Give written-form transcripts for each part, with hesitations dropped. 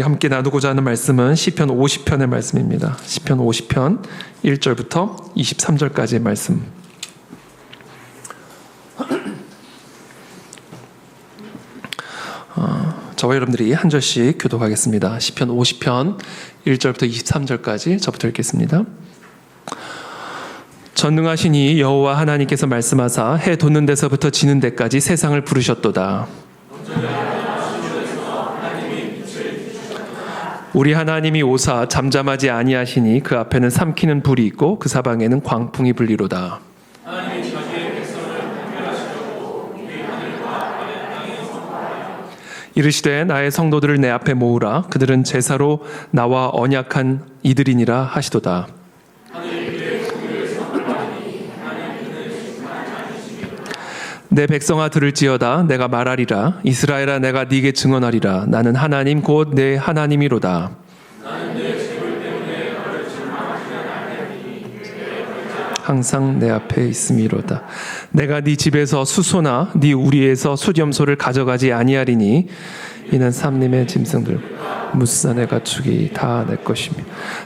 함께 나누고자 하는 말씀은 시편 50편의 말씀입니다. 시편 50편 1절부터 23절까지의 말씀. 저와 여러분들이 한 절씩 교독하겠습니다. 시편 50편 1절부터 23절까지 저부터 읽겠습니다. 전능하시니 여호와 하나님께서 말씀하사 해 돋는 데서부터 지는 데까지 세상을 부르셨도다. 우리 하나님이 오사 잠잠하지 아니하시니 그 앞에는 삼키는 불이 있고 그 사방에는 광풍이 불리로다. 이르시되 나의 성도들을 내 앞에 모으라. 그들은 제사로 나와 언약한 이들이니라 하시도다. 내 백성아 들을지어다. 내가 말하리라. 이스라엘아 내가 네게 증언하리라. 나는 하나님 곧 내 하나님이로다. 항상 내 앞에 있음이로다. 내가 네 집에서 수소나 네 우리에서 수렴소를 가져가지 아니하리니 이는 삼림의 짐승들 무산의 가축이 다 내 것이며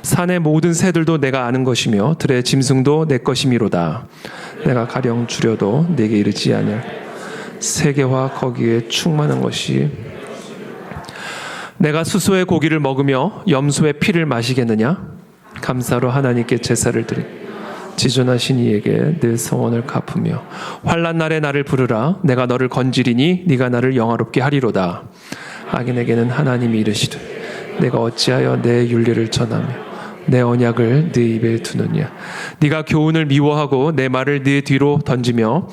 산의 모든 새들도 내가 아는 것이며 들의 짐승도 내 것이미로다. 내가 가령 줄여도 내게 이르지 아니할 세계와 거기에 충만한 것이 내가 수소의 고기를 먹으며 염소의 피를 마시겠느냐? 감사로 하나님께 제사를 드리 지존하신 이에게 내 성원을 갚으며 환난 날에 나를 부르라. 내가 너를 건지리니 네가 나를 영화롭게 하리로다. 악인에게는 하나님이 이르시되 내가 어찌하여 내 윤리를 전하며 내 언약을 네 입에 두느냐. 네가 교훈을 미워하고 내 말을 네 뒤로 던지며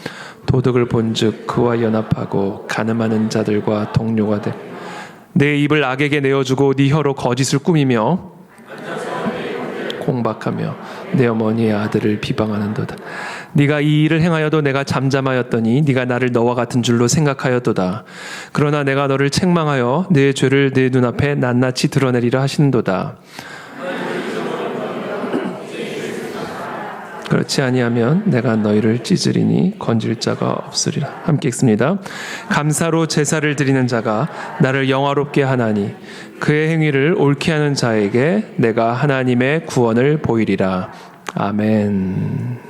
도덕을 본즉 그와 연합하고 간음하는 자들과 동료가 돼 내 입을 악에게 내어주고 네 혀로 거짓을 꾸미며 공박하며 내 어머니의 아들을 비방하는도다. 네가 이 일을 행하여도 내가 잠잠하였더니 네가 나를 너와 같은 줄로 생각하였도다. 그러나 내가 너를 책망하여 내 죄를 내 눈앞에 낱낱이 드러내리라 하시는도다. 그렇지 아니하면 내가 너희를 찢으리니 건질 자가 없으리라. 함께 읽습니다. 감사로 제사를 드리는 자가 나를 영화롭게 하나니 그의 행위를 옳게 하는 자에게 내가 하나님의 구원을 보이리라. 아멘.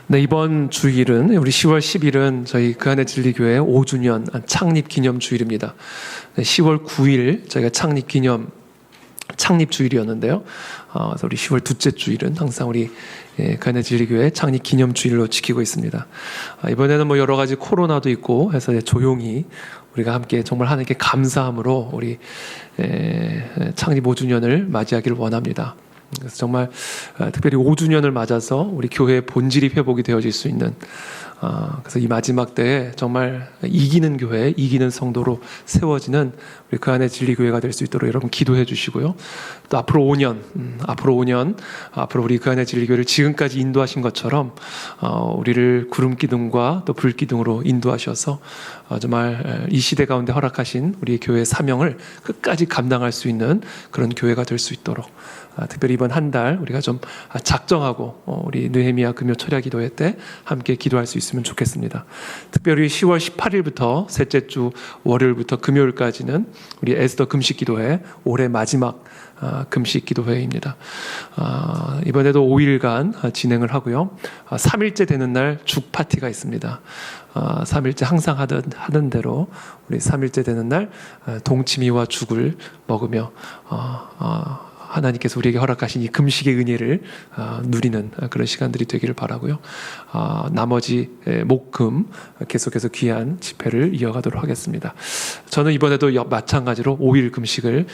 네, 이번 주일은 우리 10월 10일은 저희 그안의 진리교회 5주년 창립 기념 주일입니다. 10월 9일 저희가 창립 주일이었는데요. 그래서 우리 10월 둘째 주일은 항상 우리 그안의 진리교회 창립 기념 주일로 지키고 있습니다. 이번에는 뭐 여러 가지 코로나도 있고 해서 조용히 우리가 함께 정말 하나님께 감사함으로 우리 창립 5주년을 맞이하기를 원합니다. 그래서 정말 특별히 5주년을 맞아서 우리 교회의 본질이 회복이 되어질 수 있는 그래서 이 마지막 때에 정말 이기는 교회, 이기는 성도로 세워지는 우리 그 안에 진리교회가 될 수 있도록 여러분 기도해 주시고요. 또 앞으로 5년, 앞으로 우리 그 안에 진리교회를 지금까지 인도하신 것처럼 우리를 구름 기둥과 또 불 기둥으로 인도하셔서 정말 이 시대 가운데 허락하신 우리 교회의 사명을 끝까지 감당할 수 있는 그런 교회가 될 수 있도록 특별히 이번 한 달 우리가 좀 작정하고 우리 느헤미야 금요 철야 기도회 때 함께 기도할 수 있으면 좋겠습니다. 특별히 10월 18일부터 셋째 주 월요일부터 금요일까지는 우리 에스더 금식 기도회 올해 마지막 금식 기도회입니다. 이번에도 5일간 진행을 하고요. 3일째 되는 날 죽 파티가 있습니다. 3일째 항상 하던 대로 우리 3일째 되는 날 동치미와 죽을 먹으며 하나님께서 우리에게 허락하신 이 금식의 은혜를 누리는 그런 시간들이 되기를 바라고요. 나머지 목금 계속해서 귀한 집회를 이어가도록 하겠습니다. 저는 이번에도 마찬가지로 5일 금식을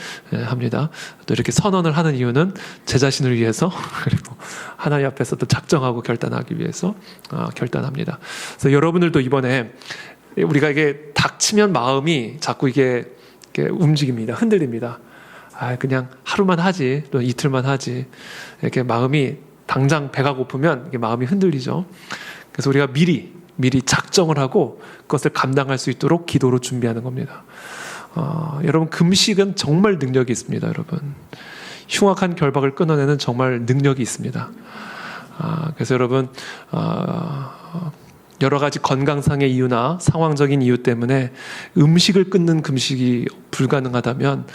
합니다. 또 이렇게 선언을 하는 이유는 제 자신을 위해서 그리고 하나님 앞에서 또 작정하고 결단하기 위해서 결단합니다. 그래서 여러분들도 이번에 우리가 이게 닥치면 마음이 자꾸 이게 움직입니다. 흔들립니다. 그냥 하루만 하지, 또 이틀만 하지. 이렇게 마음이 당장 배가 고프면 이게 마음이 흔들리죠. 그래서 우리가 미리 작정을 하고 그것을 감당할 수 있도록 기도로 준비하는 겁니다. 여러분 금식은 정말 능력이 있습니다. 여러분 흉악한 결박을 끊어내는 정말 능력이 있습니다. 그래서 여러분 여러 가지 건강상의 이유나 상황적인 이유 때문에 음식을 끊는 금식이 불가능하다면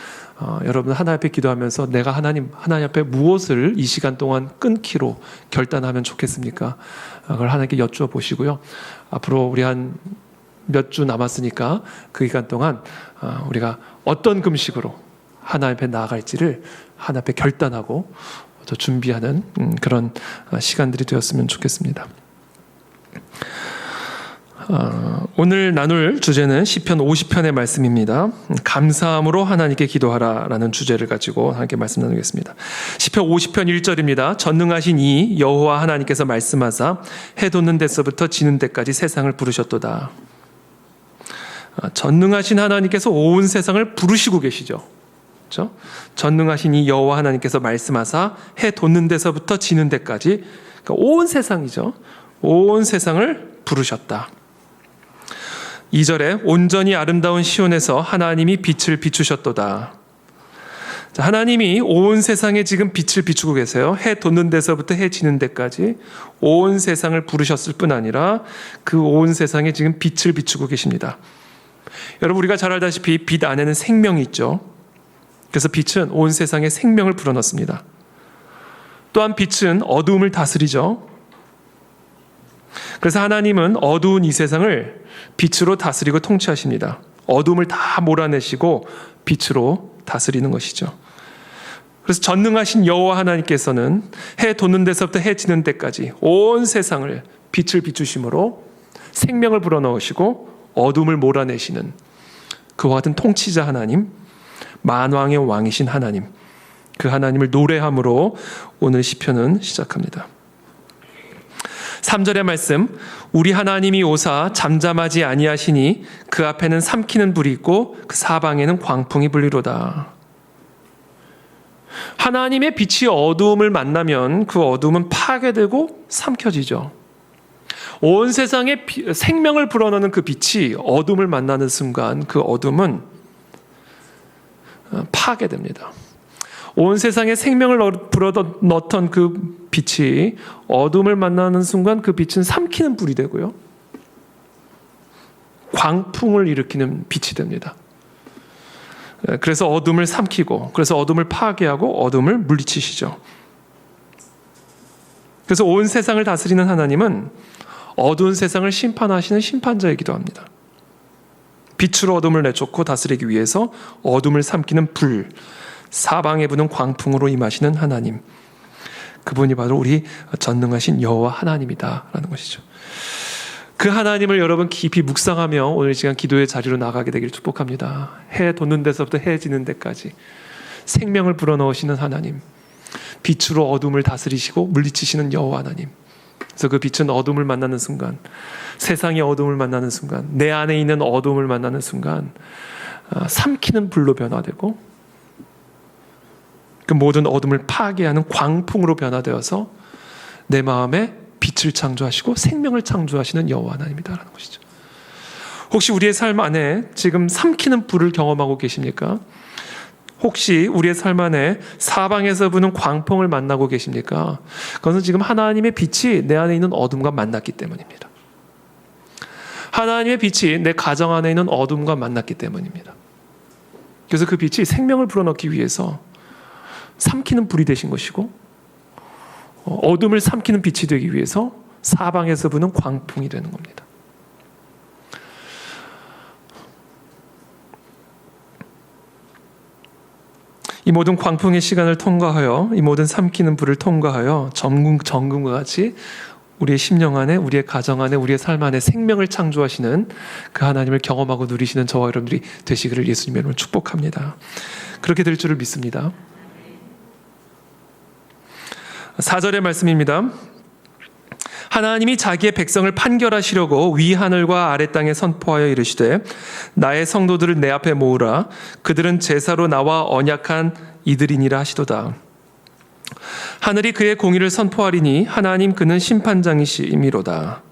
여러분 하나님 앞에 기도하면서 내가 하나님 앞에 무엇을 이 시간 동안 끊기로 결단하면 좋겠습니까? 그걸 하나님께 여쭈어 보시고요. 앞으로 우리 한 몇 주 남았으니까 그 기간 동안 우리가 어떤 금식으로 하나님 앞에 나아갈지를 하나님 앞에 결단하고 또 준비하는 그런 시간들이 되었으면 좋겠습니다. 오늘 나눌 주제는 시편 50편의 말씀입니다. 감사함으로 하나님께 기도하라라는 주제를 가지고 함께 말씀 나누겠습니다. 시편 50편 1절입니다. 전능하신 이 여호와 하나님께서 말씀하사 해 돋는 데서부터 지는 데까지 세상을 부르셨도다. 전능하신 하나님께서 온 세상을 부르시고 계시죠. 그렇죠? 전능하신 이 여호와 하나님께서 말씀하사 해 돋는 데서부터 지는 데까지, 그러니까 온 세상이죠. 온 세상을 부르셨다. 2절에 온전히 아름다운 시온에서 하나님이 빛을 비추셨도다. 자, 하나님이 온 세상에 지금 빛을 비추고 계세요. 해 돋는 데서부터 해 지는 데까지 온 세상을 부르셨을 뿐 아니라 그 온 세상에 지금 빛을 비추고 계십니다. 여러분, 우리가 잘 알다시피 빛 안에는 생명이 있죠. 그래서 빛은 온 세상에 생명을 불어넣습니다. 또한 빛은 어두움을 다스리죠. 그래서 하나님은 어두운 이 세상을 빛으로 다스리고 통치하십니다. 어두움을 다 몰아내시고 빛으로 다스리는 것이죠. 그래서 전능하신 여호와 하나님께서는 해 돋는 데서부터 해 지는 데까지 온 세상을 빛을 비추심으로 생명을 불어넣으시고 어둠을 몰아내시는 그와 같은 통치자 하나님, 만왕의 왕이신 하나님, 그 하나님을 노래함으로 오늘 시편은 시작합니다. 3절의 말씀, 우리 하나님이 오사 잠잠하지 아니하시니 그 앞에는 삼키는 불이 있고 그 사방에는 광풍이 불리로다. 하나님의 빛이 어두움을 만나면 그 어두움은 파괴되고 삼켜지죠. 온 세상에 생명을 불어넣는 그 빛이 어둠을 만나는 순간 그 어둠은 파괴됩니다. 온 세상에 생명을 불어넣던 그 빛이 어둠을 만나는 순간 그 빛은 삼키는 불이 되고요. 광풍을 일으키는 빛이 됩니다. 그래서 어둠을 삼키고, 그래서 어둠을 파괴하고 어둠을 물리치시죠. 그래서 온 세상을 다스리는 하나님은 어두운 세상을 심판하시는 심판자이기도 합니다. 빛으로 어둠을 내쫓고 다스리기 위해서 어둠을 삼키는 불, 사방에 부는 광풍으로 임하시는 하나님, 그분이 바로 우리 전능하신 여호와 하나님이다라는 것이죠. 그 하나님을 여러분 깊이 묵상하며 오늘 시간 기도의 자리로 나가게 되기를 축복합니다. 해 돋는 데서부터 해 지는 데까지 생명을 불어넣으시는 하나님, 빛으로 어둠을 다스리시고 물리치시는 여호와 하나님. 그래서 그 빛은 어둠을 만나는 순간, 세상의 어둠을 만나는 순간, 내 안에 있는 어둠을 만나는 순간 삼키는 불로 변화되고 그 모든 어둠을 파괴하는 광풍으로 변화되어서 내 마음에 빛을 창조하시고 생명을 창조하시는 여호와 하나님이다라는 것이죠. 혹시 우리의 삶 안에 지금 삼키는 불을 경험하고 계십니까? 혹시 우리의 삶 안에 사방에서 부는 광풍을 만나고 계십니까? 그것은 지금 하나님의 빛이 내 안에 있는 어둠과 만났기 때문입니다. 하나님의 빛이 내 가정 안에 있는 어둠과 만났기 때문입니다. 그래서 그 빛이 생명을 불어넣기 위해서 삼키는 불이 되신 것이고, 어둠을 삼키는 빛이 되기 위해서 사방에서 부는 광풍이 되는 겁니다. 이 모든 광풍의 시간을 통과하여, 이 모든 삼키는 불을 통과하여 정금과 같이 우리의 심령 안에, 우리의 가정 안에, 우리의 삶 안에 생명을 창조하시는 그 하나님을 경험하고 누리시는 저와 여러분들이 되시기를 예수님의 이름으로 축복합니다. 그렇게 될 줄을 믿습니다. 4절의 말씀입니다. 하나님이 자기의 백성을 판결하시려고 위 하늘과 아래 땅에 선포하여 이르시되 나의 성도들을 내 앞에 모으라. 그들은 제사로 나와 언약한 이들이니라 하시도다. 하늘이 그의 공의를 선포하리니 하나님 그는 심판장이시미로다.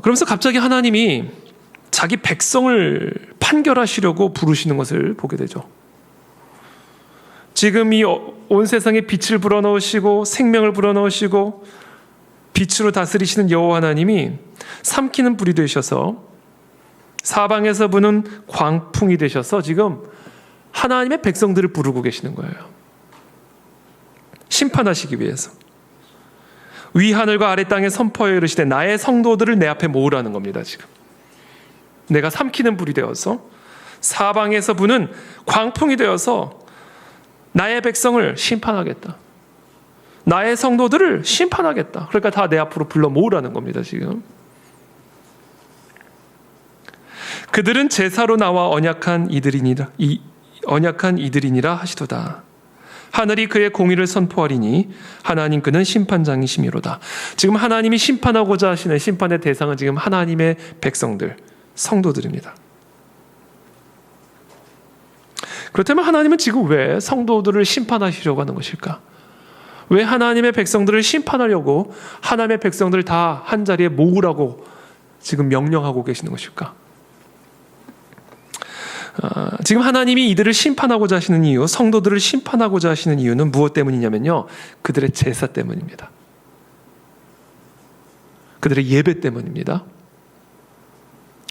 그러면서 갑자기 하나님이 자기 백성을 판결하시려고 부르시는 것을 보게 되죠. 지금 이 온 세상에 빛을 불어넣으시고 생명을 불어넣으시고 빛으로 다스리시는 여호와 하나님이 삼키는 불이 되셔서 사방에서 부는 광풍이 되셔서 지금 하나님의 백성들을 부르고 계시는 거예요. 심판하시기 위해서. 위 하늘과 아래 땅에 선포하여 이르시되 나의 성도들을 내 앞에 모으라는 겁니다. 지금 내가 삼키는 불이 되어서 사방에서 부는 광풍이 되어서 나의 백성을 심판하겠다. 나의 성도들을 심판하겠다. 그러니까 다 내 앞으로 불러 모으라는 겁니다. 지금 그들은 제사로 나와 언약한 이들이니라 하시도다. 하늘이 그의 공의를 선포하리니 하나님 그는 심판장이시미로다. 지금 하나님이 심판하고자 하시는 심판의 대상은 지금 하나님의 백성들, 성도들입니다. 그렇다면 하나님은 지금 왜 성도들을 심판하시려고 하는 것일까? 왜 하나님의 백성들을 심판하려고 하나님의 백성들을 다 한자리에 모으라고 지금 명령하고 계시는 것일까? 지금 하나님이 이들을 심판하고자 하시는 이유, 성도들을 심판하고자 하시는 이유는 무엇 때문이냐면요, 그들의 제사 때문입니다. 그들의 예배 때문입니다.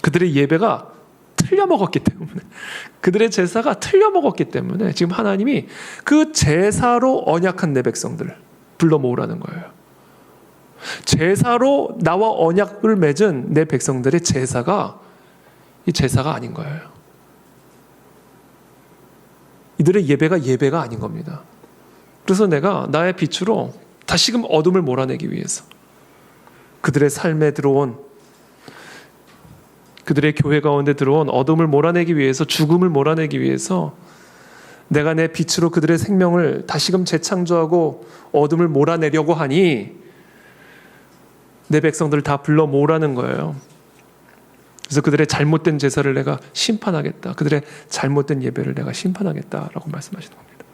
그들의 예배가 틀려먹었기 때문에, 그들의 제사가 틀려먹었기 때문에 지금 하나님이 그 제사로 언약한 내 백성들을 불러 모으라는 거예요. 제사로 나와 언약을 맺은 내 백성들의 제사가 이 제사가 아닌 거예요. 이들의 예배가 아닌 겁니다. 그래서 내가 나의 빛으로 다시금 어둠을 몰아내기 위해서 그들의 삶에 들어온, 그들의 교회 가운데 들어온 어둠을 몰아내기 위해서, 죽음을 몰아내기 위해서 내가 내 빛으로 그들의 생명을 다시금 재창조하고 어둠을 몰아내려고 하니 내 백성들을 다 불러 모으라는 거예요. 그래서 그들의 잘못된 제사를 내가 심판하겠다. 그들의 잘못된 예배를 내가 심판하겠다라고 말씀하시는 겁니다.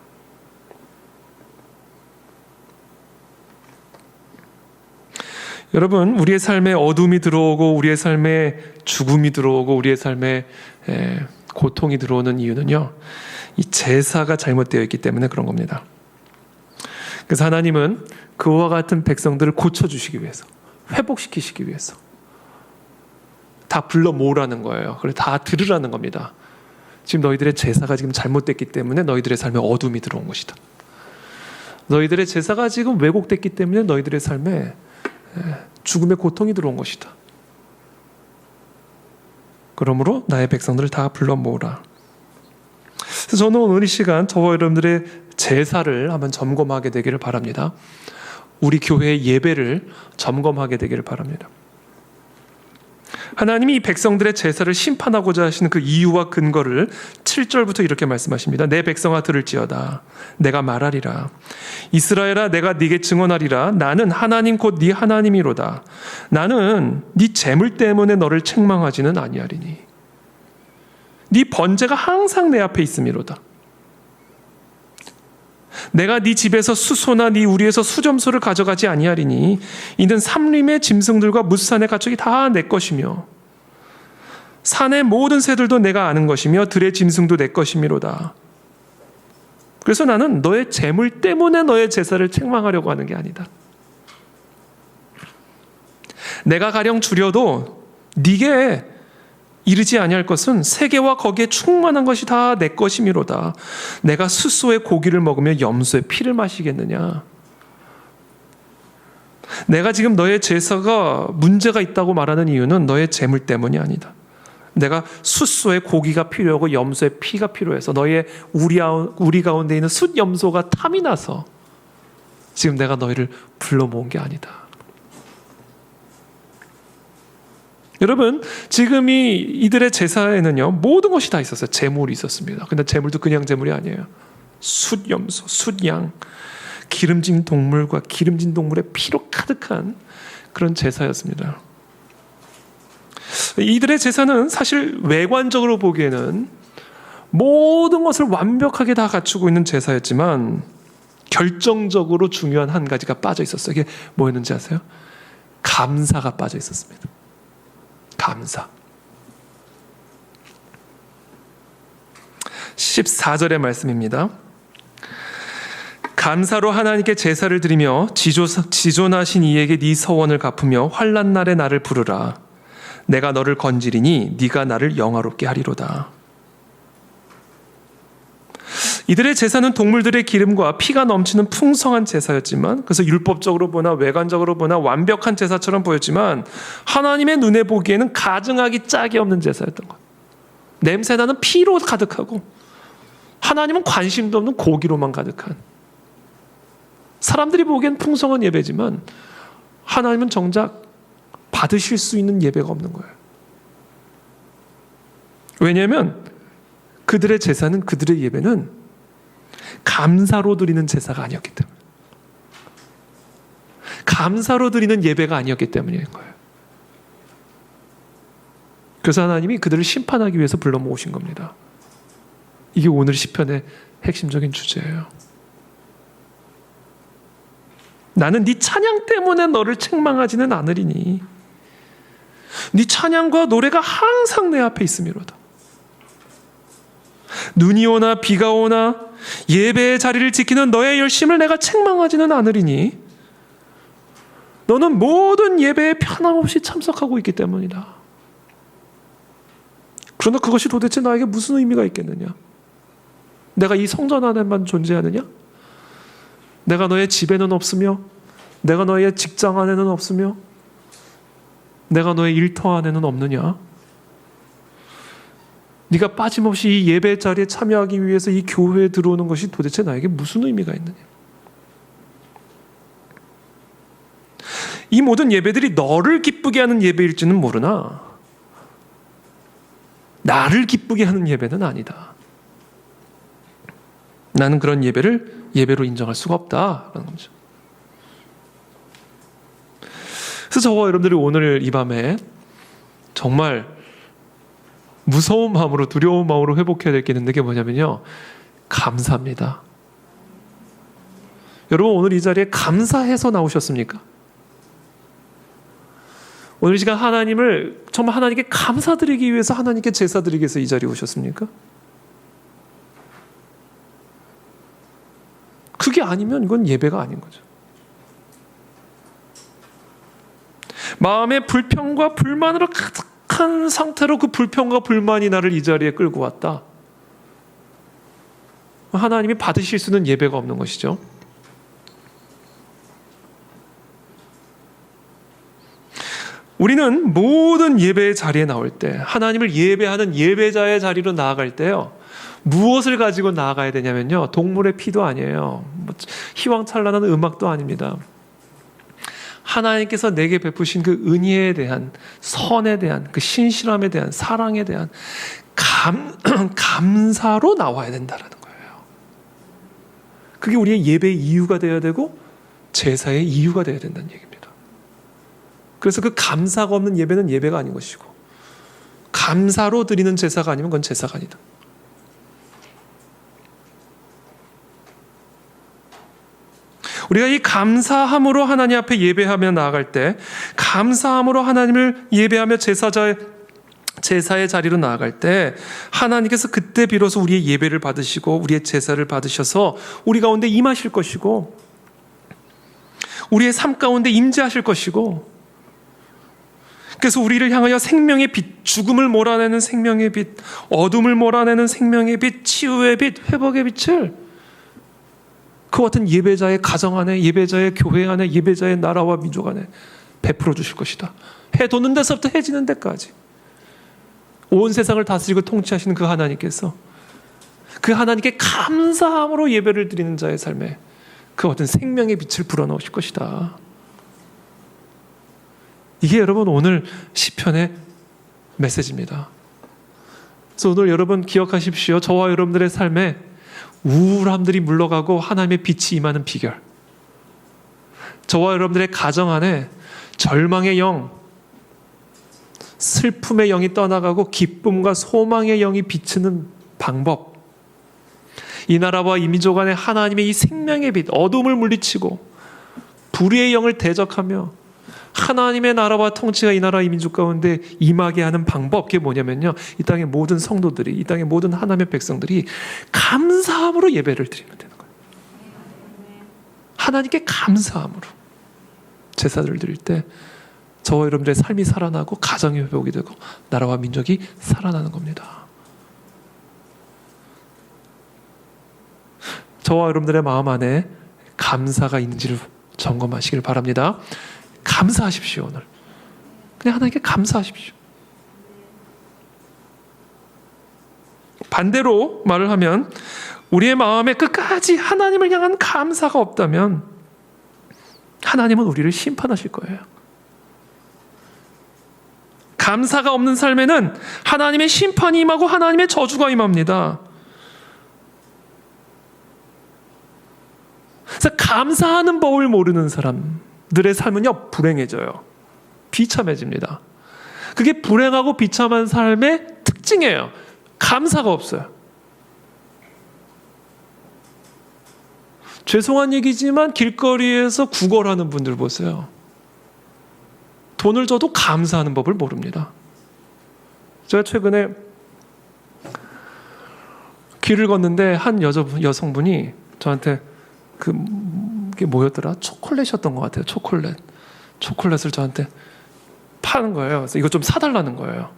여러분, 우리의 삶에 어둠이 들어오고 우리의 삶에 죽음이 들어오고 우리의 삶에 고통이 들어오는 이유는요, 이 제사가 잘못되어 있기 때문에 그런 겁니다. 그래서 하나님은 그와 같은 백성들을 고쳐주시기 위해서, 회복시키시기 위해서 다 불러 모으라는 거예요. 그래서 다 들으라는 겁니다. 지금 너희들의 제사가 지금 잘못됐기 때문에 너희들의 삶에 어둠이 들어온 것이다. 너희들의 제사가 지금 왜곡됐기 때문에 너희들의 삶에 죽음의 고통이 들어온 것이다. 그러므로 나의 백성들을 다 불러 모으라. 그래서 저는 오늘 이 시간 저와 여러분들의 제사를 한번 점검하게 되기를 바랍니다. 우리 교회의 예배를 점검하게 되기를 바랍니다. 하나님이 이 백성들의 제사를 심판하고자 하시는 그 이유와 근거를 7절부터 이렇게 말씀하십니다. 내 백성아 들을지어다. 내가 말하리라. 이스라엘아 내가 네게 증언하리라. 나는 하나님 곧 네 하나님이로다. 나는 네 재물 때문에 너를 책망하지는 아니하리니 네 번제가 항상 내 앞에 있음이로다. 내가 네 집에서 수소나 네 우리에서 수점소를 가져가지 아니하리니 이는 삼림의 짐승들과 무산의 가축이 다 내 것이며 산의 모든 새들도 내가 아는 것이며 들의 짐승도 내 것이미로다. 그래서 나는 너의 재물 때문에 너의 제사를 책망하려고 하는 게 아니다. 내가 가령 주려도 네게 이르지 아니할 것은 세계와 거기에 충만한 것이 다 내 것이미로다. 내가 숫소의 고기를 먹으며 염소의 피를 마시겠느냐. 내가 지금 너의 제사가 문제가 있다고 말하는 이유는 너의 재물 때문이 아니다. 내가 숫소의 고기가 필요하고 염소의 피가 필요해서 너의 우리 가운데 있는 숫 염소가 탐이 나서 지금 내가 너희를 불러 모은 게 아니다. 여러분, 지금 이들의 제사에는요, 모든 것이 다 있었어요. 재물이 있었습니다. 근데 재물도 그냥 재물이 아니에요. 숫염소, 숫양, 기름진 동물과 기름진 동물의 피로 가득한 그런 제사였습니다. 이들의 제사는 사실 외관적으로 보기에는 모든 것을 완벽하게 다 갖추고 있는 제사였지만 결정적으로 중요한 한 가지가 빠져 있었어요. 이게 뭐였는지 아세요? 감사가 빠져 있었습니다. 감사. 14절의 말씀입니다. 감사로 하나님께 제사를 드리며 지존하신 이에게 네 서원을 갚으며 환난 날에 나를 부르라. 내가 너를 건지리니 네가 나를 영화롭게 하리로다. 이들의 제사는 동물들의 기름과 피가 넘치는 풍성한 제사였지만, 그래서 율법적으로 보나 외관적으로 보나 완벽한 제사처럼 보였지만 하나님의 눈에 보기에는 가증하기 짝이 없는 제사였던 것. 냄새나는 피로 가득하고 하나님은 관심도 없는 고기로만 가득한, 사람들이 보기엔 풍성한 예배지만 하나님은 정작 받으실 수 있는 예배가 없는 거예요. 왜냐하면 그들의 제사는, 그들의 예배는 감사로 드리는 제사가 아니었기 때문에, 감사로 드리는 예배가 아니었기 때문인 거예요. 그래서 하나님이 그들을 심판하기 위해서 불러 모으신 겁니다. 이게 오늘 시편의 핵심적인 주제예요. 나는 네 찬양 때문에 너를 책망하지는 않으리니 네 찬양과 노래가 항상 내 앞에 있음이로다. 눈이 오나 비가 오나 예배의 자리를 지키는 너의 열심을 내가 책망하지는 않으리니 너는 모든 예배에 편함없이 참석하고 있기 때문이다. 그러나 그것이 도대체 나에게 무슨 의미가 있겠느냐? 내가 이 성전 안에만 존재하느냐? 내가 너의 집에는 없으며, 내가 너의 직장 안에는 없으며, 내가 너의 일터 안에는 없느냐? 네가 빠짐없이 이 예배 자리에 참여하기 위해서 이 교회에 들어오는 것이 도대체 나에게 무슨 의미가 있느냐? 이 모든 예배들이 너를 기쁘게 하는 예배일지는 모르나 나를 기쁘게 하는 예배는 아니다. 나는 그런 예배를 예배로 인정할 수가 없다라는 거죠. 그래서 저와 여러분들이 오늘 이 밤에 정말 무서운 마음으로, 두려운 마음으로 회복해야 될 게 있는데, 그게 뭐냐면요, 감사합니다. 여러분, 오늘 이 자리에 감사해서 나오셨습니까? 오늘 이 시간 하나님을 정말 하나님께 감사드리기 위해서, 하나님께 제사드리기 위해서 이 자리에 오셨습니까? 그게 아니면 이건 예배가 아닌 거죠. 마음의 불평과 불만으로 가득한 상태로 그 불평과 불만이 나를 이 자리에 끌고 왔다. 하나님이 받으실 수 있는 예배가 없는 것이죠. 우리는 모든 예배의 자리에 나올 때, 하나님을 예배하는 예배자의 자리로 나아갈 때요, 무엇을 가지고 나아가야 되냐면요, 동물의 피도 아니에요, 희왕찬란한 음악도 아닙니다. 하나님께서 내게 베푸신 그 은혜에 대한, 선에 대한, 그 신실함에 대한, 사랑에 대한 감사로 나와야 된다는 거예요. 그게 우리의 예배의 이유가 되어야 되고 제사의 이유가 되어야 된다는 얘기입니다. 그래서 그 감사가 없는 예배는 예배가 아닌 것이고, 감사로 드리는 제사가 아니면 그건 제사가 아니다. 우리가 이 감사함으로 하나님 앞에 예배하며 나아갈 때, 감사함으로 하나님을 예배하며 제사의 자리로 나아갈 때, 하나님께서 그때 비로소 우리의 예배를 받으시고 우리의 제사를 받으셔서 우리 가운데 임하실 것이고, 우리의 삶 가운데 임재하실 것이고, 그래서 우리를 향하여 생명의 빛, 죽음을 몰아내는 생명의 빛, 어둠을 몰아내는 생명의 빛, 치유의 빛, 회복의 빛을 그 같은 예배자의 가정 안에, 예배자의 교회 안에, 예배자의 나라와 민족 안에 베풀어 주실 것이다. 해 돋는 데서부터 해 지는 데까지 온 세상을 다스리고 통치하시는 그 하나님께서, 그 하나님께 감사함으로 예배를 드리는 자의 삶에 그 어떤 생명의 빛을 불어넣으실 것이다. 이게 여러분 오늘 시편의 메시지입니다. 그래서 오늘 여러분 기억하십시오. 저와 여러분들의 삶에 우울함들이 물러가고 하나님의 빛이 임하는 비결, 저와 여러분들의 가정 안에 절망의 영, 슬픔의 영이 떠나가고 기쁨과 소망의 영이 비치는 방법, 이 나라와 이 민족 안에 하나님의 이 생명의 빛, 어둠을 물리치고 불의의 영을 대적하며 하나님의 나라와 통치가 이 나라 이 민족 가운데 임하게 하는 방법, 그게 뭐냐면요, 이 땅의 모든 성도들이, 이 땅의 모든 하나님의 백성들이 감사함으로 예배를 드리면 되는 거예요. 하나님께 감사함으로 제사를 드릴 때 저와 여러분들의 삶이 살아나고 가정이 회복이 되고 나라와 민족이 살아나는 겁니다. 저와 여러분들의 마음 안에 감사가 있는지를 점검하시길 바랍니다. 감사하십시오. 오늘 그냥 하나님께 감사하십시오. 반대로 말을 하면 우리의 마음에 끝까지 하나님을 향한 감사가 없다면 하나님은 우리를 심판하실 거예요. 감사가 없는 삶에는 하나님의 심판이 임하고 하나님의 저주가 임합니다. 그래서 감사하는 법을 모르는 사람들의 삶은요, 불행해져요. 비참해집니다. 그게 불행하고 비참한 삶의 특징이에요. 감사가 없어요. 죄송한 얘기지만 길거리에서 구걸하는 분들 보세요. 돈을 줘도 감사하는 법을 모릅니다. 제가 최근에 길을 걷는데 한 여성분이 저한테 그게 뭐였더라? 초콜릿이었던 것 같아요. 초콜릿을 저한테 파는 거예요. 그래서 이거 좀 사달라는 거예요.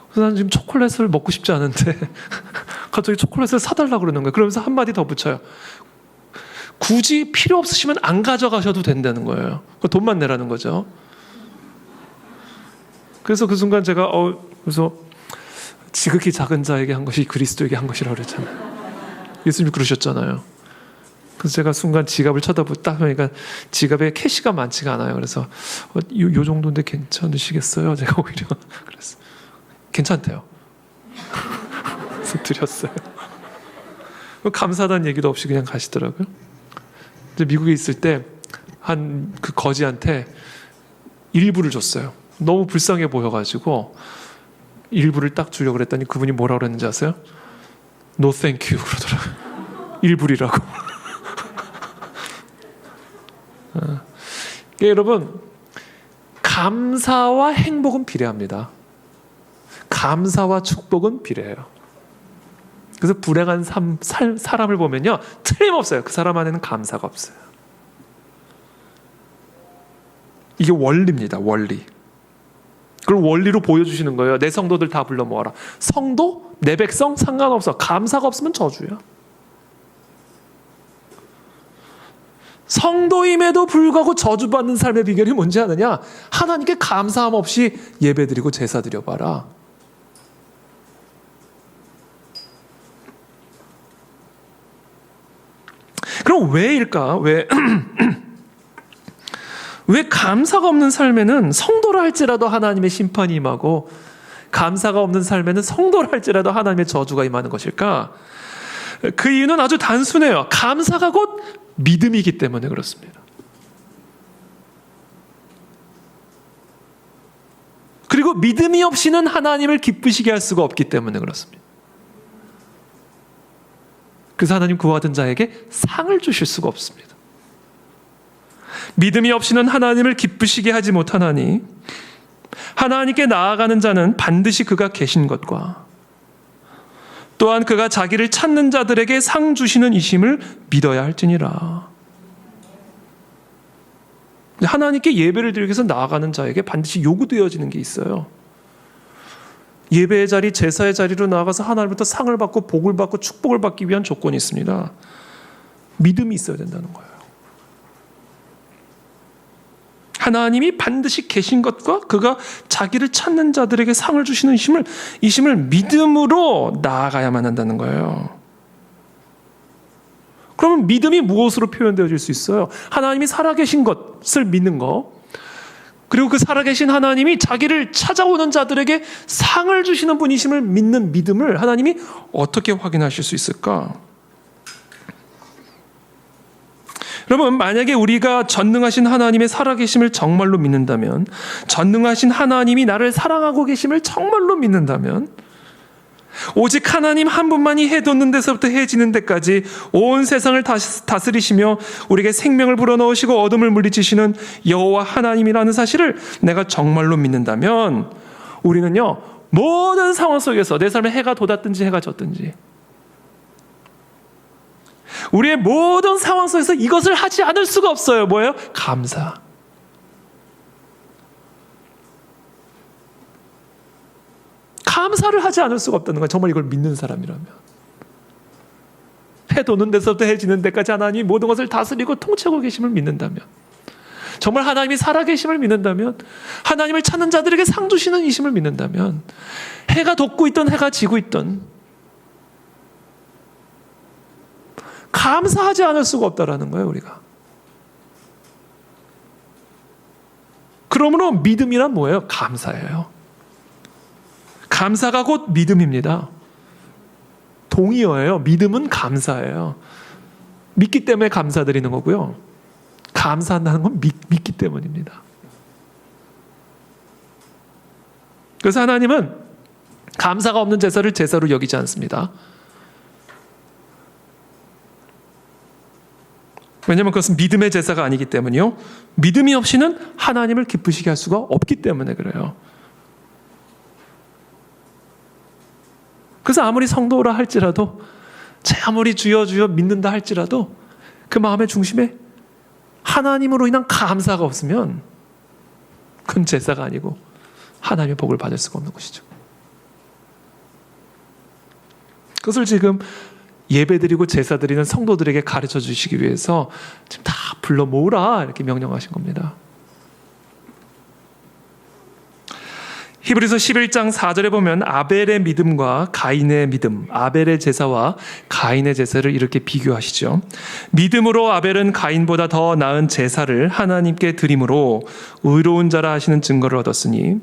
그래서 난 지금 초콜릿을 먹고 싶지 않은데 갑자기 초콜릿을 사달라고 그러는 거예요. 그러면서 한마디 더 붙여요. 굳이 필요 없으시면 안 가져가셔도 된다는 거예요. 돈만 내라는 거죠. 그래서 그 순간 제가 그래서 지극히 작은 자에게 한 것이 그리스도에게 한 것이라고 그랬잖아요. 예수님이 그러셨잖아요. 그래서 제가 순간 지갑을 쳐다보다 보니까 지갑에 캐시가 많지가 않아요. 그래서 요 정도인데 괜찮으시겠어요? 제가 오히려 그랬어요. 괜찮대요. 그래서 드렸어요. 감사하다는 얘기도 없이 그냥 가시더라고요. 근데 미국에 있을 때 한 그 거지한테 일부를 줬어요. 너무 불쌍해 보여가지고 일부를 딱 주려고 그랬더니 그분이 뭐라고 그랬는지 아세요? No thank you 그러더라고요. 일부리라고. 그러니까 여러분, 감사와 행복은 비례합니다. 감사와 축복은 비례해요. 그래서 불행한 사람을 보면요, 틀림없어요. 그 사람 안에는 감사가 없어요. 이게 원리입니다. 원리. 그걸 원리로 보여주시는 거예요. 내 성도들 다 불러 모아라. 성도, 내 백성 상관없어. 감사가 없으면 저주야. 성도임에도 불구하고 저주받는 삶의 비결이 뭔지 아느냐? 하나님께 감사함 없이 예배드리고 제사 드려봐라. 그럼 왜일까? 왜 감사가 없는 삶에는 성도라 할지라도 하나님의 심판이 임하고 감사가 없는 삶에는 성도라 할지라도 하나님의 저주가 임하는 것일까? 그 이유는 아주 단순해요. 감사가 곧 믿음이기 때문에 그렇습니다. 그리고 믿음이 없이는 하나님을 기쁘시게 할 수가 없기 때문에 그렇습니다. 그래서 하나님 그와 같은 자에게 상을 주실 수가 없습니다. 믿음이 없이는 하나님을 기쁘시게 하지 못하나니 하나님께 나아가는 자는 반드시 그가 계신 것과 또한 그가 자기를 찾는 자들에게 상 주시는 이심을 믿어야 할지니라. 하나님께 예배를 드리기 위해서 나아가는 자에게 반드시 요구되어지는 게 있어요. 예배의 자리, 제사의 자리로 나아가서 하나님부터 상을 받고 복을 받고 축복을 받기 위한 조건이 있습니다. 믿음이 있어야 된다는 거예요. 하나님이 반드시 계신 것과 그가 자기를 찾는 자들에게 상을 주시는 이심을 믿음으로 나아가야만 한다는 거예요. 그러면 믿음이 무엇으로 표현되어질 수 있어요? 하나님이 살아계신 것을 믿는 거, 그리고 그 살아계신 하나님이 자기를 찾아오는 자들에게 상을 주시는 분이심을 믿는 믿음을 하나님이 어떻게 확인하실 수 있을까? 여러분, 만약에 우리가 전능하신 하나님의 살아계심을 정말로 믿는다면, 전능하신 하나님이 나를 사랑하고 계심을 정말로 믿는다면, 오직 하나님 한 분만이 해 돋는 데서부터 해 지는 데까지 온 세상을 다스리시며 우리에게 생명을 불어넣으시고 어둠을 물리치시는 여호와 하나님이라는 사실을 내가 정말로 믿는다면, 우리는요, 모든 상황 속에서 내 삶에 해가 돋았든지 해가 졌든지, 우리의 모든 상황 속에서 이것을 하지 않을 수가 없어요. 뭐예요? 감사. 감사를 하지 않을 수가 없다는 거예요. 정말 이걸 믿는 사람이라면. 해 도는 데서부터 해 지는 데까지 하나님이 모든 것을 다스리고 통치하고 계심을 믿는다면, 정말 하나님이 살아계심을 믿는다면, 하나님을 찾는 자들에게 상 주시는 이심을 믿는다면, 해가 돋고 있던 해가 지고 있던 감사하지 않을 수가 없다라는 거예요, 우리가. 그러므로 믿음이란 뭐예요? 감사예요. 감사가 곧 믿음입니다. 동의어예요. 믿음은 감사예요. 믿기 때문에 감사드리는 거고요. 감사한다는 건 믿기 때문입니다. 그래서 하나님은 감사가 없는 제사를 제사로 여기지 않습니다. 왜냐하면 그것은 믿음의 제사가 아니기 때문이요. 믿음이 없이는 하나님을 기쁘시게 할 수가 없기 때문에 그래요. 그래서 아무리 성도라 할지라도, 아무리 주여 주여 믿는다 할지라도 그 마음의 중심에 하나님으로 인한 감사가 없으면 그건 제사가 아니고 하나님의 복을 받을 수가 없는 것이죠. 그것을 지금 예배드리고 제사드리는 성도들에게 가르쳐 주시기 위해서 지금 다 불러 모으라 이렇게 명령하신 겁니다. 히브리서 11장 4절에 보면 아벨의 믿음과 가인의 믿음, 아벨의 제사와 가인의 제사를 이렇게 비교하시죠. 믿음으로 아벨은 가인보다 더 나은 제사를 하나님께 드림으로 의로운 자라 하시는 증거를 얻었으니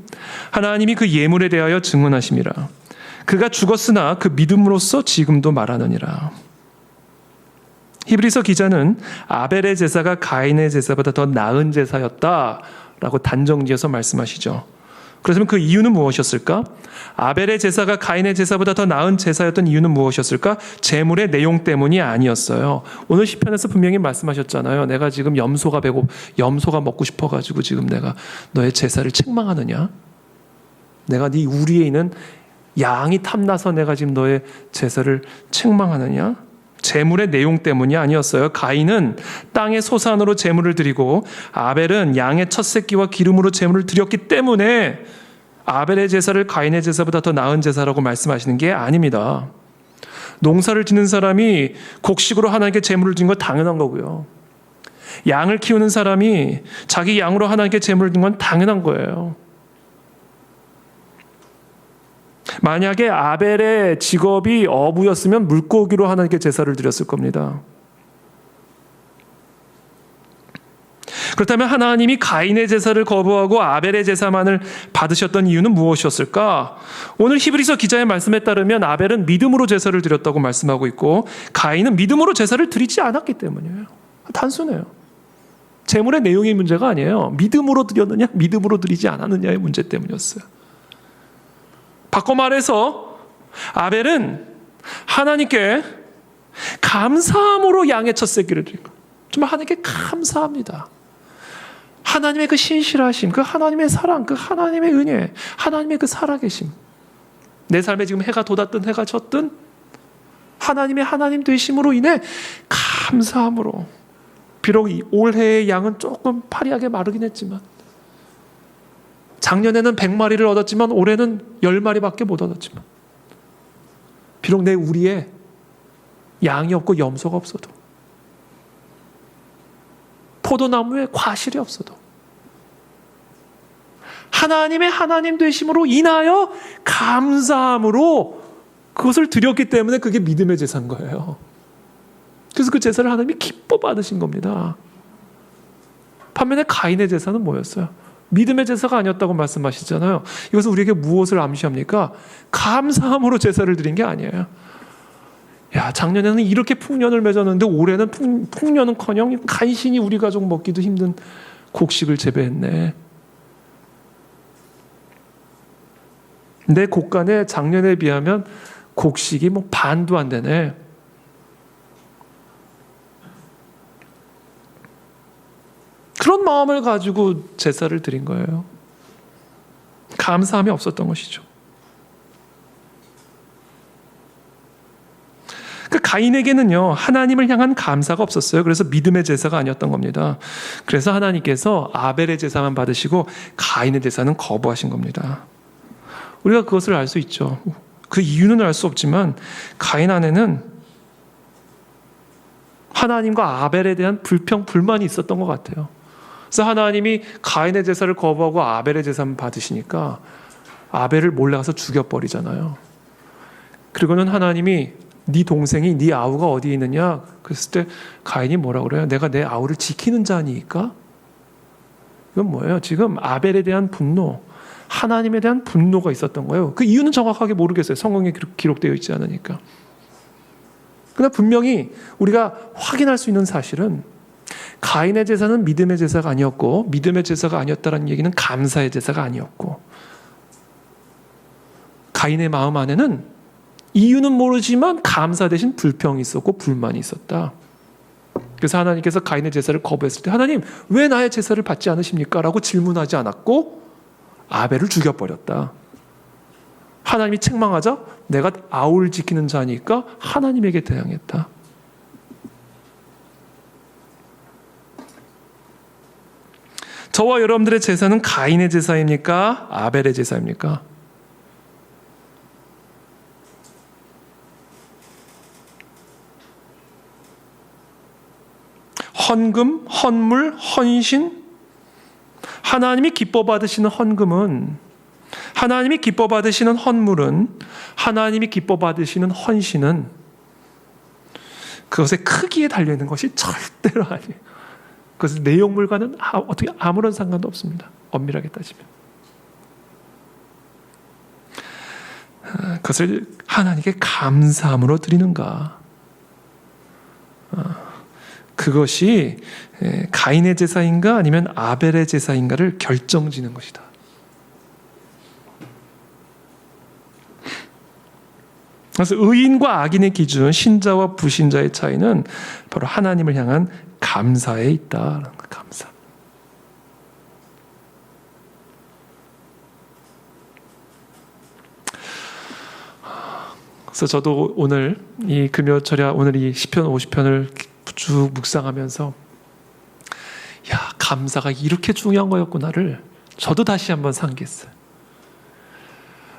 하나님이 그 예물에 대하여 증언하심이라. 그가 죽었으나 그 믿음으로써 지금도 말하느니라. 히브리서 기자는 아벨의 제사가 가인의 제사보다 더 나은 제사였다라고 단정지어서 말씀하시죠. 그렇다면 그 이유는 무엇이었을까? 아벨의 제사가 가인의 제사보다 더 나은 제사였던 이유는 무엇이었을까? 제물의 내용 때문이 아니었어요. 오늘 시편에서 분명히 말씀하셨잖아요. 내가 지금 염소가 먹고 싶어가지고 지금 내가 너의 제사를 책망하느냐? 내가 네 우리에 있는 양이 탐나서 내가 지금 너의 제사를 책망하느냐? 제물의 내용 때문이 아니었어요. 가인은 땅의 소산으로 제물을 드리고 아벨은 양의 첫 새끼와 기름으로 제물을 드렸기 때문에 아벨의 제사를 가인의 제사보다 더 나은 제사라고 말씀하시는 게 아닙니다. 농사를 짓는 사람이 곡식으로 하나님께 제물을 드린 건 당연한 거고요. 양을 키우는 사람이 자기 양으로 하나님께 제물을 드린 건 당연한 거예요. 만약에 아벨의 직업이 어부였으면 물고기로 하나님께 제사를 드렸을 겁니다. 그렇다면 하나님이 가인의 제사를 거부하고 아벨의 제사만을 받으셨던 이유는 무엇이었을까? 오늘 히브리서 기자의 말씀에 따르면 아벨은 믿음으로 제사를 드렸다고 말씀하고 있고 가인은 믿음으로 제사를 드리지 않았기 때문이에요. 단순해요. 제물의 내용의 문제가 아니에요. 믿음으로 드렸느냐, 믿음으로 드리지 않았느냐의 문제 때문이었어요. 바꿔 말해서 아벨은 하나님께 감사함으로 양의 첫 새끼를 드린 거예요. 정말 하나님께 감사합니다. 하나님의 그 신실하심, 그 하나님의 사랑, 그 하나님의 은혜, 하나님의 그 살아계심, 내 삶에 지금 해가 돋았든 해가 졌든 하나님의 하나님 되심으로 인해 감사함으로, 비록 올해의 양은 조금 파리하게 마르긴 했지만, 작년에는 100마리를 얻었지만 올해는 10마리밖에 못 얻었지만, 비록 내 우리에 양이 없고 염소가 없어도, 포도나무에 과실이 없어도 하나님의 하나님 되심으로 인하여 감사함으로 그것을 드렸기 때문에 그게 믿음의 제사인 거예요. 그래서 그 제사를 하나님이 기뻐 받으신 겁니다. 반면에 가인의 제사는 뭐였어요? 믿음의 제사가 아니었다고 말씀하시잖아요. 이것은 우리에게 무엇을 암시합니까? 감사함으로 제사를 드린 게 아니에요. 야, 작년에는 이렇게 풍년을 맺었는데 올해는 풍년은커녕 간신히 우리 가족 먹기도 힘든 곡식을 재배했네. 내 곡간에 작년에 비하면 곡식이 뭐 반도 안 되네. 그런 마음을 가지고 제사를 드린 거예요. 감사함이 없었던 것이죠. 그 가인에게는요, 하나님을 향한 감사가 없었어요. 그래서 믿음의 제사가 아니었던 겁니다. 그래서 하나님께서 아벨의 제사만 받으시고 가인의 제사는 거부하신 겁니다. 우리가 그것을 알 수 있죠. 그 이유는 알 수 없지만 가인 안에는 하나님과 아벨에 대한 불만이 있었던 것 같아요. 그래서 하나님이 가인의 제사를 거부하고 아벨의 제사만 받으시니까 아벨을 몰래 가서 죽여버리잖아요. 그리고는 하나님이 네 동생이 네 아우가 어디에 있느냐? 그랬을 때 가인이 뭐라고 그래요? 내가 내 아우를 지키는 자니까? 이건 뭐예요? 지금 아벨에 대한 분노, 하나님에 대한 분노가 있었던 거예요. 그 이유는 정확하게 모르겠어요. 성경에 기록되어 있지 않으니까. 그러나 분명히 우리가 확인할 수 있는 사실은 가인의 제사는 믿음의 제사가 아니었고 믿음의 제사가 아니었다는 얘기는 감사의 제사가 아니었고 가인의 마음 안에는 이유는 모르지만 감사 대신 불평이 있었고 불만이 있었다. 그래서 하나님께서 가인의 제사를 거부했을 때 하나님 왜 나의 제사를 받지 않으십니까? 라고 질문하지 않았고 아벨을 죽여버렸다. 하나님이 책망하자 내가 아우를 지키는 자니까 하나님에게 대항했다. 저와 여러분들의 제사는 가인의 제사입니까? 아벨의 제사입니까? 헌금, 헌물, 헌신, 하나님이 기뻐 받으시는 헌금은, 하나님이 기뻐 받으시는 헌물은, 하나님이 기뻐 받으시는 헌신은 그것의 크기에 달려있는 것이 절대로 아니에요. 그것은 내용물과는 어떻게 아무런 상관도 없습니다. 엄밀하게 따지면. 그것을 하나님께 감사함으로 드리는가. 그것이 가인의 제사인가 아니면 아벨의 제사인가를 결정지는 것이다. 그래서 의인과 악인의 기준, 신자와 불신자의 차이는 바로 하나님을 향한 감사에 있다라는 거. 감사. 그래서 저도 오늘 이 금요철야 오늘 이 시편 50편을 쭉 묵상하면서 야, 감사가 이렇게 중요한 거였구나를 저도 다시 한번 상기했어요.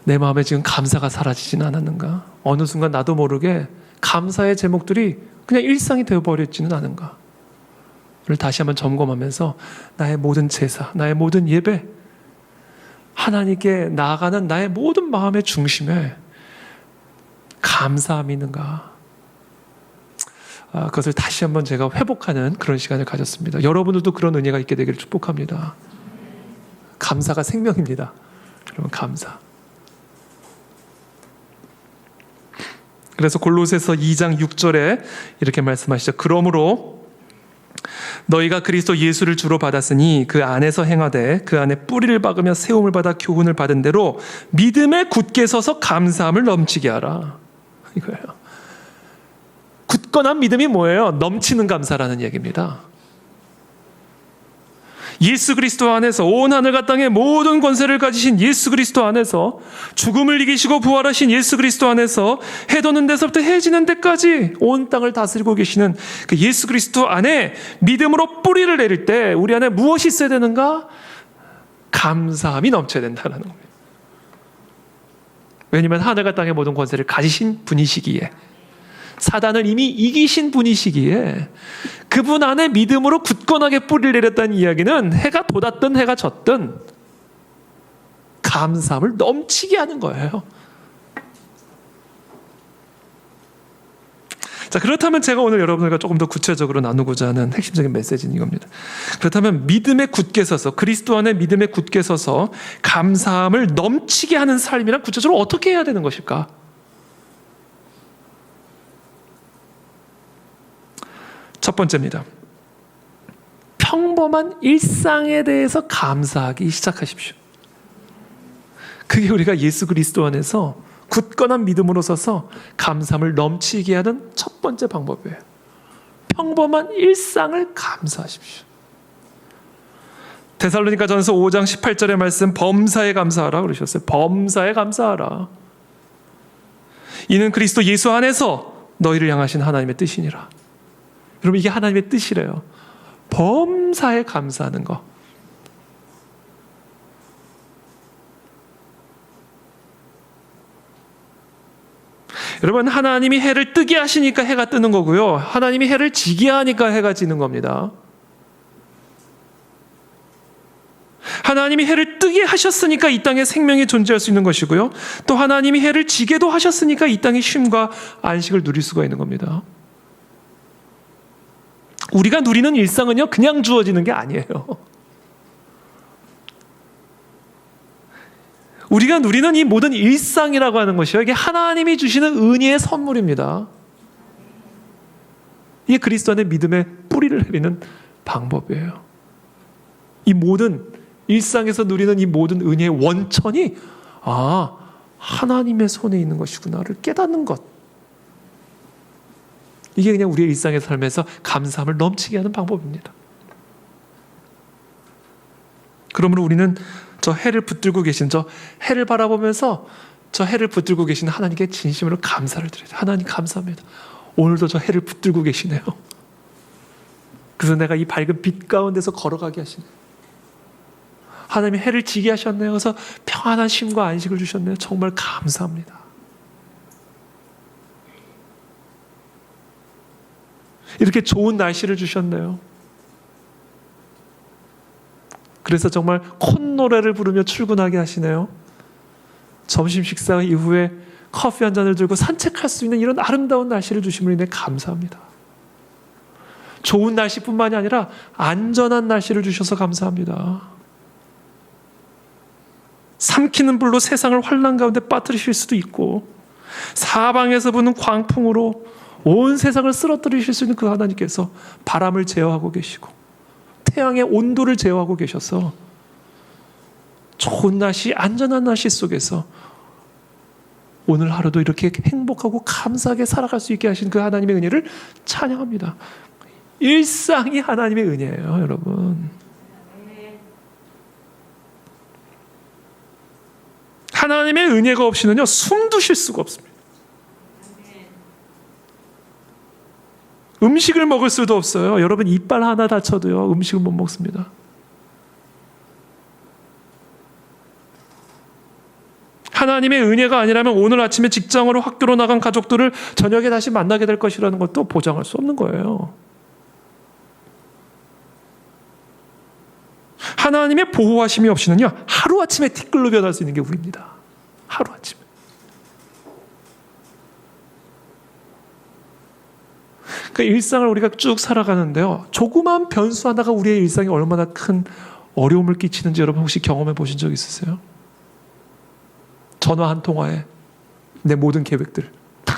내 마음에 지금 감사가 사라지진 않았는가? 어느 순간 나도 모르게 감사의 제목들이 그냥 일상이 되어버렸지는 않은가? 를 다시 한번 점검하면서 나의 모든 제사, 나의 모든 예배, 하나님께 나아가는 나의 모든 마음의 중심에 감사함이 있는가? 그것을 다시 한번 제가 회복하는 그런 시간을 가졌습니다. 여러분들도 그런 은혜가 있게 되기를 축복합니다. 감사가 생명입니다. 여러분, 감사. 그래서 골로새서 2장 6절에 이렇게 말씀하시죠. 그러므로 너희가 그리스도 예수를 주로 받았으니 그 안에서 행하되 그 안에 뿌리를 박으며 세움을 받아 교훈을 받은 대로 믿음에 굳게 서서 감사함을 넘치게 하라. 이거예요. 굳건한 믿음이 뭐예요? 넘치는 감사라는 얘기입니다. 예수 그리스도 안에서 온 하늘과 땅의 모든 권세를 가지신 예수 그리스도 안에서 죽음을 이기시고 부활하신 예수 그리스도 안에서 해 돋는 데서부터 해 지는 데까지 온 땅을 다스리고 계시는 그 예수 그리스도 안에 믿음으로 뿌리를 내릴 때 우리 안에 무엇이 있어야 되는가? 감사함이 넘쳐야 된다는 겁니다. 왜냐하면 하늘과 땅의 모든 권세를 가지신 분이시기에, 사단을 이미 이기신 분이시기에 그분 안에 믿음으로 굳건하게 뿌리를 내렸다는 이야기는 해가 돋았든 해가 졌든 감사함을 넘치게 하는 거예요. 자, 그렇다면 제가 오늘 여러분들과 조금 더 구체적으로 나누고자 하는 핵심적인 메시지는 이겁니다. 그렇다면 믿음에 굳게 서서, 그리스도 안에 믿음에 굳게 서서 감사함을 넘치게 하는 삶이란 구체적으로 어떻게 해야 되는 것일까? 첫 번째입니다. 평범한 일상에 대해서 감사하기 시작하십시오. 그게 우리가 예수 그리스도 안에서 굳건한 믿음으로 서서 감사함을 넘치게 하는 첫 번째 방법이에요. 평범한 일상을 감사하십시오. 데살로니가전서 5장 18절의 말씀, 범사에 감사하라 그러셨어요. 범사에 감사하라. 이는 그리스도 예수 안에서 너희를 향하신 하나님의 뜻이니라. 여러분, 이게 하나님의 뜻이래요. 범사에 감사하는 거. 여러분, 하나님이 해를 뜨게 하시니까 해가 뜨는 거고요. 하나님이 해를 지게 하니까 해가 지는 겁니다. 하나님이 해를 뜨게 하셨으니까 이 땅에 생명이 존재할 수 있는 것이고요. 또 하나님이 해를 지게도 하셨으니까 이 땅에 쉼과 안식을 누릴 수가 있는 겁니다. 우리가 누리는 일상은요, 그냥 주어지는 게 아니에요. 우리가 누리는 이 모든 일상이라고 하는 것이요, 이게 하나님이 주시는 은혜의 선물입니다. 이게 그리스도 안에 믿음의 뿌리를 내리는 방법이에요. 이 모든 일상에서 누리는 이 모든 은혜의 원천이 하나님의 손에 있는 것이구나를 깨닫는 것. 이게 그냥 우리의 일상의 삶에서 감사함을 넘치게 하는 방법입니다. 그러므로 우리는 저 해를 붙들고 계신, 저 해를 바라보면서 저 해를 붙들고 계신 하나님께 진심으로 감사를 드려요. 하나님 감사합니다. 오늘도 저 해를 붙들고 계시네요. 그래서 내가 이 밝은 빛 가운데서 걸어가게 하시네요. 하나님이 해를 지게 하셨네요. 그래서 평안한 쉼과 안식을 주셨네요. 정말 감사합니다. 이렇게 좋은 날씨를 주셨네요. 그래서 정말 콧노래를 부르며 출근하게 하시네요. 점심 식사 이후에 커피 한 잔을 들고 산책할 수 있는 이런 아름다운 날씨를 주심으로 인해 감사합니다. 좋은 날씨뿐만이 아니라 안전한 날씨를 주셔서 감사합니다. 삼키는 불로 세상을 환난 가운데 빠뜨리실 수도 있고, 사방에서 부는 광풍으로 온 세상을 쓰러뜨리실 수 있는 그 하나님께서 바람을 제어하고 계시고 태양의 온도를 제어하고 계셔서 좋은 날씨, 안전한 날씨 속에서 오늘 하루도 이렇게 행복하고 감사하게 살아갈 수 있게 하신 그 하나님의 은혜를 찬양합니다. 일상이 하나님의 은혜예요, 여러분. 하나님의 은혜가 없이는요, 숨도 쉴 수가 없습니다. 음식을 먹을 수도 없어요. 여러분, 이빨 하나 다쳐도요, 음식을 못 먹습니다. 하나님의 은혜가 아니라면 오늘 아침에 직장으로 학교로 나간 가족들을 저녁에 다시 만나게 될 것이라는 것도 보장할 수 없는 거예요. 하나님의 보호하심이 없이는요, 하루아침에 티끌로 변할 수 있는 게 우리입니다. 하루아침에. 그 일상을 우리가 쭉 살아가는데요, 조그만 변수 하나가 우리의 일상에 얼마나 큰 어려움을 끼치는지 여러분 혹시 경험해 보신 적 있으세요? 전화 한 통화에 내 모든 계획들 다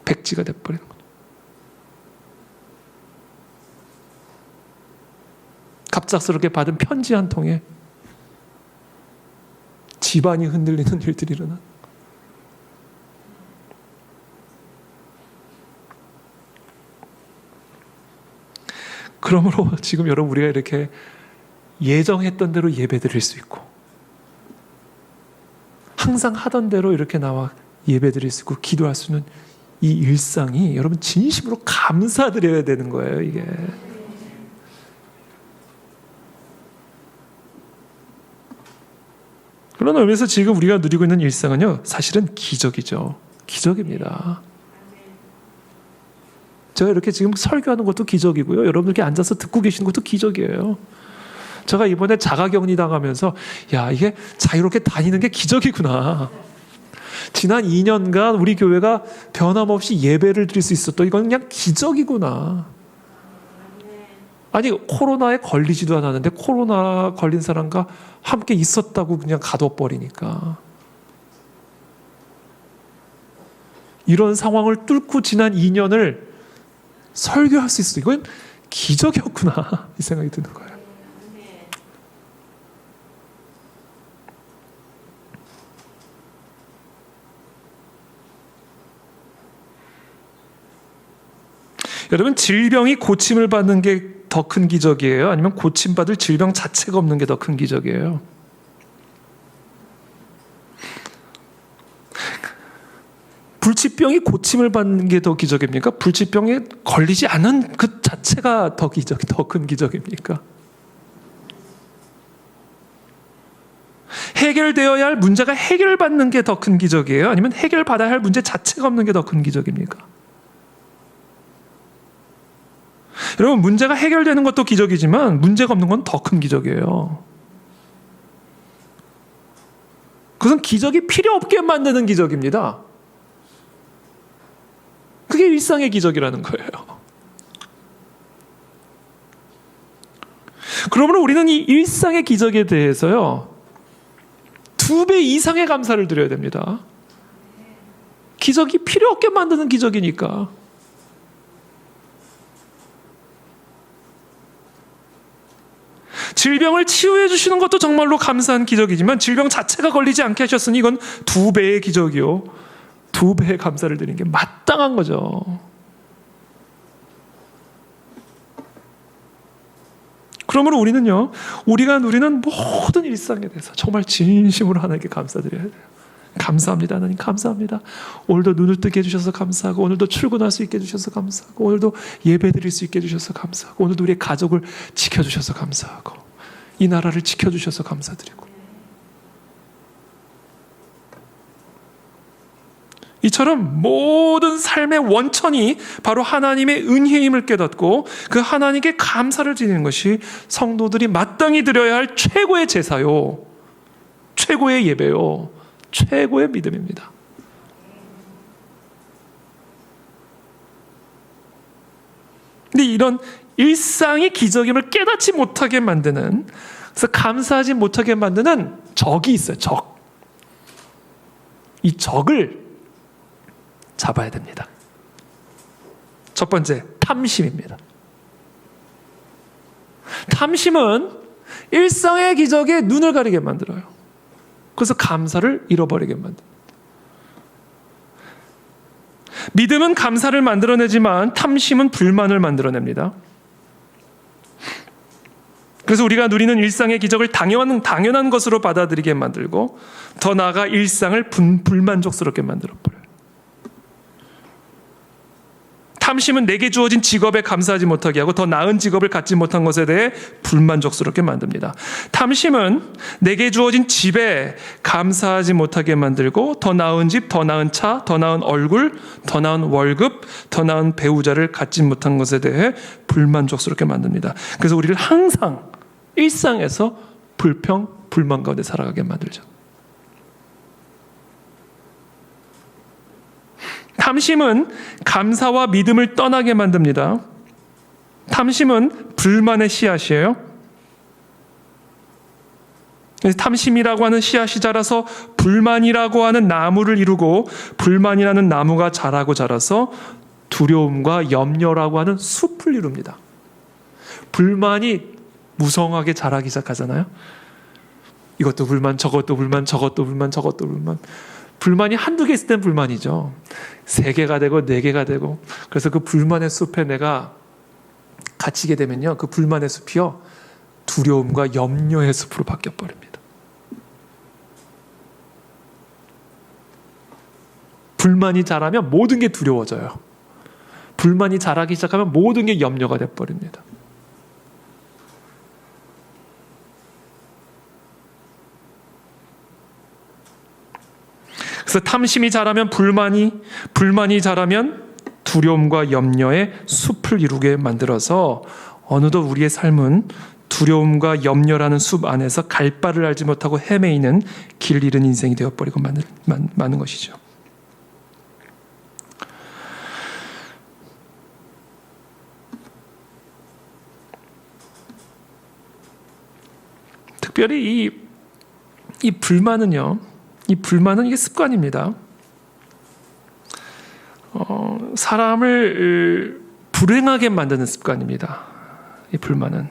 백지가 돼버리는 것. 갑작스럽게 받은 편지 한 통에 집안이 흔들리는 일들이 일어나. 그러므로 지금 여러분, 우리가 이렇게 예정했던 대로 예배 드릴 수 있고 항상 하던 대로 이렇게 나와 예배 드릴 수 있고 기도할 수 있는 이 일상이 여러분 진심으로 감사드려야 되는 거예요, 이게. 그런 의미에서 지금 우리가 누리고 있는 일상은요, 사실은 기적이죠. 기적입니다. 제가 이렇게 지금 설교하는 것도 기적이고요, 여러분 이렇게 앉아서 듣고 계시는 것도 기적이에요. 제가 이번에 자가격리 당하면서 이게 자유롭게 다니는 게 기적이구나. 지난 2년간 우리 교회가 변함없이 예배를 드릴 수 있었던 이건 그냥 기적이구나. 아니, 코로나에 걸리지도 않았는데 코로나 걸린 사람과 함께 있었다고 그냥 가둬버리니까. 이런 상황을 뚫고 지난 2년을 설교할 수 있어. 이건 기적이었구나. 이 생각이 드는 거예요. 여러분, 질병이 고침을 받는 게 더 큰 기적이에요? 아니면 고침받을 질병 자체가 없는 게 더 큰 기적이에요? 불치병이 고침을 받는 게 더 기적입니까? 불치병에 걸리지 않은 그 자체가 더 큰 기적입니까? 해결되어야 할 문제가 해결받는 게 더 큰 기적이에요? 아니면 해결받아야 할 문제 자체가 없는 게 더 큰 기적입니까? 여러분, 문제가 해결되는 것도 기적이지만 문제가 없는 건 더 큰 기적이에요. 그것은 기적이 필요 없게 만드는 기적입니다. 그게 일상의 기적이라는 거예요. 그러므로 우리는 이 일상의 기적에 대해서요, 2배 이상의 감사를 드려야 됩니다. 기적이 필요 없게 만드는 기적이니까. 질병을 치유해 주시는 것도 정말로 감사한 기적이지만 질병 자체가 걸리지 않게 하셨으니 이건 2배의 기적이요, 2배의 감사를 드리는 게 마땅한 거죠. 그러므로 우리는요, 우리가 누리는 모든 일상에 대해서 정말 진심으로 하나님께 감사드려야 돼요. 감사합니다. 하나님 감사합니다. 오늘도 눈을 뜨게 해주셔서 감사하고, 오늘도 출근할 수 있게 해주셔서 감사하고, 오늘도 예배 드릴 수 있게 해주셔서 감사하고, 오늘도 우리의 가족을 지켜주셔서 감사하고, 이 나라를 지켜주셔서 감사드리고, 이처럼 모든 삶의 원천이 바로 하나님의 은혜임을 깨닫고 그 하나님께 감사를 드리는 것이 성도들이 마땅히 드려야 할 최고의 제사요, 최고의 예배요, 최고의 믿음입니다. 근데 이런 일상이 기적임을 깨닫지 못하게 만드는, 그래서 감사하지 못하게 만드는 적이 있어요. 적. 이 적을 잡아야 됩니다. 첫 번째, 탐심입니다. 탐심은 일상의 기적에 눈을 가리게 만들어요. 그래서 감사를 잃어버리게 만듭니다. 믿음은 감사를 만들어내지만 탐심은 불만을 만들어냅니다. 그래서 우리가 누리는 일상의 기적을 당연한 것으로 받아들이게 만들고, 더 나아가 일상을 불만족스럽게 만들어버려요. 탐심은 내게 주어진 직업에 감사하지 못하게 하고 더 나은 직업을 갖지 못한 것에 대해 불만족스럽게 만듭니다. 탐심은 내게 주어진 집에 감사하지 못하게 만들고 더 나은 집, 더 나은 차, 더 나은 얼굴, 더 나은 월급, 더 나은 배우자를 갖지 못한 것에 대해 불만족스럽게 만듭니다. 그래서 우리를 항상 일상에서 불평, 불만 가운데 살아가게 만들죠. 탐심은 감사와 믿음을 떠나게 만듭니다. 탐심은 불만의 씨앗이에요. 탐심이라고 하는 씨앗이 자라서 불만이라고 하는 나무를 이루고, 불만이라는 나무가 자라서 두려움과 염려라고 하는 숲을 이룹니다. 불만이 무성하게 자라기 시작하잖아요. 이것도 불만, 저것도 불만, 저것도 불만, 저것도 불만. 불만이 한두 개 있을 땐 불만이죠. 3개가 되고 4개가 되고, 그래서 그 불만의 숲에 내가 갇히게 되면요, 그 불만의 숲이요, 두려움과 염려의 숲으로 바뀌어버립니다. 불만이 자라면 모든 게 두려워져요. 불만이 자라기 시작하면 모든 게 염려가 돼버립니다. 그래서 탐심이 자라면 불만이 자라면 두려움과 염려의 숲을 이루게 만들어서 어느덧 우리의 삶은 두려움과 염려라는 숲 안에서 갈 바를 알지 못하고 헤매이는 길 잃은 인생이 되어버리고 마는 것이죠. 특별히 이 불만은요, 이 불만은 이게 습관입니다. 사람을 불행하게 만드는 습관입니다. 이 불만은.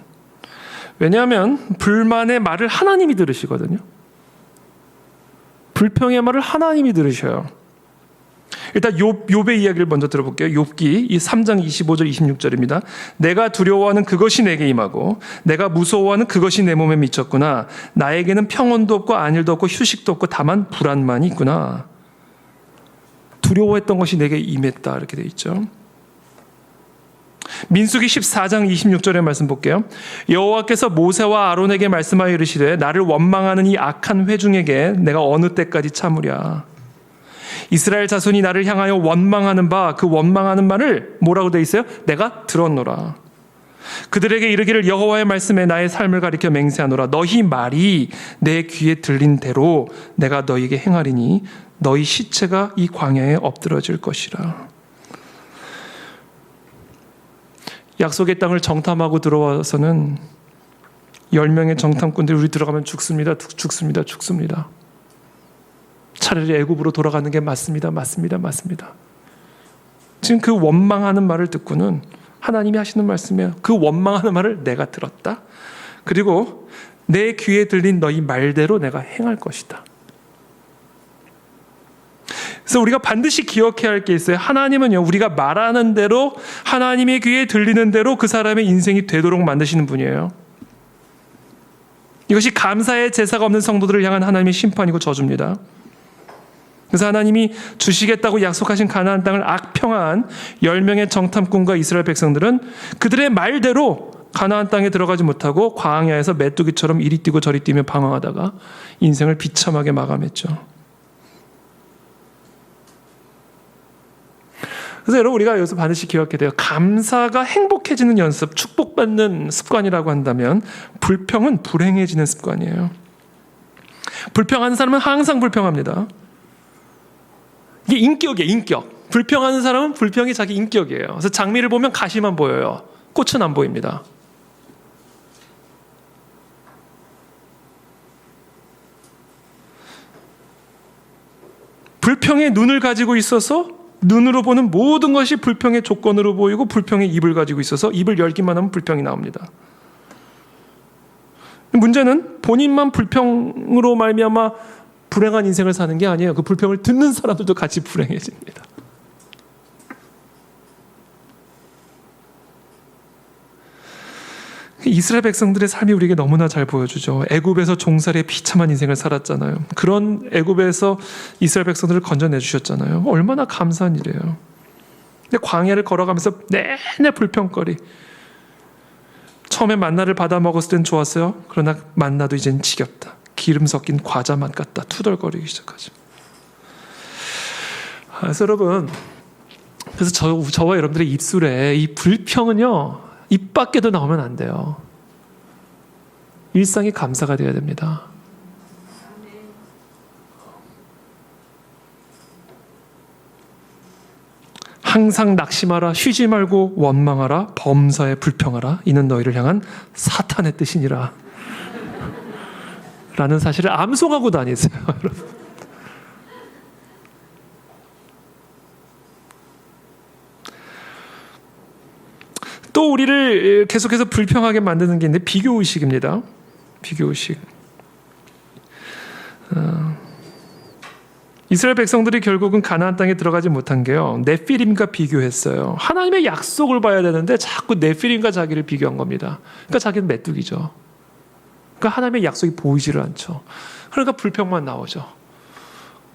왜냐하면 불만의 말을 하나님이 들으시거든요. 불평의 말을 하나님이 들으셔요. 일단 욥의 이야기를 먼저 들어볼게요. 욥기 3장 25절 26절입니다. 내가 두려워하는 그것이 내게 임하고 내가 무서워하는 그것이 내 몸에 미쳤구나. 나에게는 평온도 없고 안일도 없고 휴식도 없고 다만 불안만이 있구나. 두려워했던 것이 내게 임했다 이렇게 돼 있죠. 민수기 14장 26절의 말씀 볼게요. 여호와께서 모세와 아론에게 말씀하여 이르시되 나를 원망하는 이 악한 회중에게 내가 어느 때까지 참으랴. 이스라엘 자손이 나를 향하여 원망하는 바 그 원망하는 말을 뭐라고 돼 있어요? 내가 들었노라. 그들에게 이르기를 여호와의 말씀에 나의 삶을 가리켜 맹세하노라. 너희 말이 내 귀에 들린 대로 내가 너희에게 행하리니 너희 시체가 이 광야에 엎드러질 것이라. 약속의 땅을 정탐하고 들어와서는 10명의 정탐꾼들이 우리 들어가면 죽습니다. 차라리 애굽으로 돌아가는 게 맞습니다. 지금 그 원망하는 말을 듣고는 하나님이 하시는 말씀이에요. 그 원망하는 말을 내가 들었다. 그리고 내 귀에 들린 너희 말대로 내가 행할 것이다. 그래서 우리가 반드시 기억해야 할 게 있어요. 하나님은요, 우리가 말하는 대로 하나님의 귀에 들리는 대로 그 사람의 인생이 되도록 만드시는 분이에요. 이것이 감사의 제사가 없는 성도들을 향한 하나님의 심판이고 저주입니다. 그래서 하나님이 주시겠다고 약속하신 가나안 땅을 악평한 10명의 정탐꾼과 이스라엘 백성들은 그들의 말대로 가나안 땅에 들어가지 못하고 광야에서 메뚜기처럼 이리 뛰고 저리 뛰며 방황하다가 인생을 비참하게 마감했죠. 그래서 여러분, 우리가 여기서 반드시 기억해야 돼요. 감사가 행복해지는 연습, 축복받는 습관이라고 한다면 불평은 불행해지는 습관이에요. 불평하는 사람은 항상 불평합니다. 이게 인격이에요, 인격. 불평하는 사람은 불평이 자기 인격이에요. 그래서 장미를 보면 가시만 보여요. 꽃은 안 보입니다. 불평의 눈을 가지고 있어서 눈으로 보는 모든 것이 불평의 조건으로 보이고 불평의 입을 가지고 있어서 입을 열기만 하면 불평이 나옵니다. 문제는 본인만 불평으로 말미암아 불행한 인생을 사는 게 아니에요. 그 불평을 듣는 사람들도 같이 불행해집니다. 이스라엘 백성들의 삶이 우리에게 너무나 잘 보여주죠. 애굽에서 종살이의 비참한 인생을 살았잖아요. 그런 애굽에서 이스라엘 백성들을 건져내 주셨잖아요. 얼마나 감사한 일이에요. 근데 광야를 걸어가면서 내내 불평거리. 처음에 만나를 받아 먹었을 땐 좋았어요. 그러나 만나도 이젠 지겹다. 기름 섞인 과자 맛 같다. 투덜거리기 시작하죠. 그래서 여러분, 그래서 저와 여러분들의 입술에 이 불평은요, 입 밖에도 나오면 안 돼요. 일상이 감사가 되어야 됩니다. 항상 낙심하라, 쉬지 말고 원망하라, 범사에 불평하라. 이는 너희를 향한 사탄의 뜻이니라. 라는 사실을 암송하고 다니세요, 여러분. 또 우리를 계속해서 불평하게 만드는 게 있는데 비교의식입니다. 비교의식. 이스라엘 백성들이 결국은 가나안 땅에 들어가지 못한 게요, 네피림과 비교했어요. 하나님의 약속을 봐야 되는데 자꾸 네피림과 자기를 비교한 겁니다. 그러니까 자기는 메뚜기죠. 그러니까 하나님의 약속이 보이지를 않죠. 그러니까 불평만 나오죠.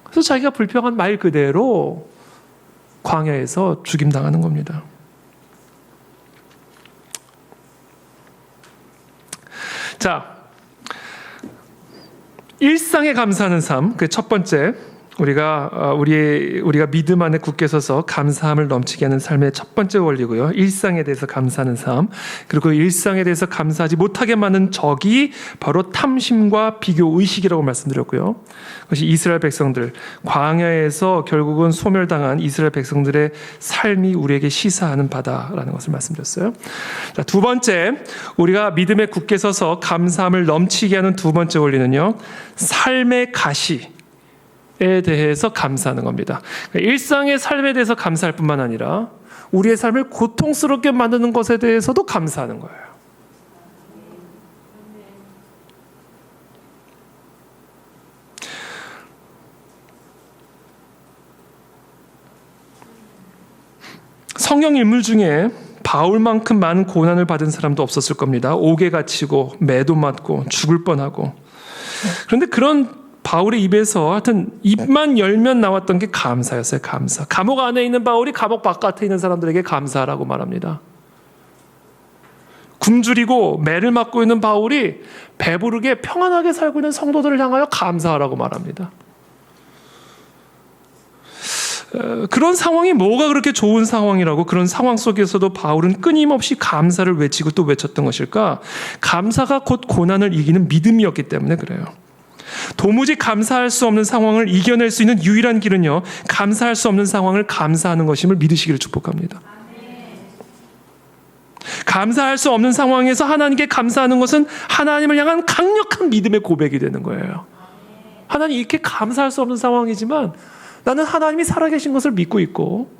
그래서 자기가 불평한 말 그대로 광야에서 죽임당하는 겁니다. 자, 일상에 감사하는 삶, 그 첫 번째, 우리가 믿음 안에 굳게 서서 감사함을 넘치게 하는 삶의 첫 번째 원리고요. 일상에 대해서 감사하는 삶, 그리고 일상에 대해서 감사하지 못하게 만든 적이 바로 탐심과 비교 의식이라고 말씀드렸고요. 그것이 이스라엘 백성들, 광야에서 결국은 소멸당한 이스라엘 백성들의 삶이 우리에게 시사하는 바다라는 것을 말씀드렸어요. 자, 두 번째, 우리가 믿음에 굳게 서서 감사함을 넘치게 하는 두 번째 원리는요, 삶의 가시 에 대해서 감사하는 겁니다. 일상의 삶에 대해서 감사할 뿐만 아니라 우리의 삶을 고통스럽게 만드는 것에 대해서도 감사하는 거예요. 성경 인물 중에 바울만큼 많은 고난을 받은 사람도 없었을 겁니다. 옥에 갇히고 매도 맞고 죽을 뻔하고. 그런데 그런 바울의 입에서 하여튼 입만 열면 나왔던 게 감사였어요. 감사. 감옥 안에 있는 바울이 감옥 바깥에 있는 사람들에게 감사라고 말합니다. 굶주리고 매를 맞고 있는 바울이 배부르게 평안하게 살고 있는 성도들을 향하여 감사하라고 말합니다. 그런 상황이 뭐가 그렇게 좋은 상황이라고, 그런 상황 속에서도 바울은 끊임없이 감사를 외치고 또 외쳤던 것일까? 감사가 곧 고난을 이기는 믿음이었기 때문에 그래요. 도무지 감사할 수 없는 상황을 이겨낼 수 있는 유일한 길은요, 감사할 수 없는 상황을 감사하는 것임을 믿으시기를 축복합니다. 감사할 수 없는 상황에서 하나님께 감사하는 것은 하나님을 향한 강력한 믿음의 고백이 되는 거예요. 하나님, 이렇게 감사할 수 없는 상황이지만 나는 하나님이 살아계신 것을 믿고 있고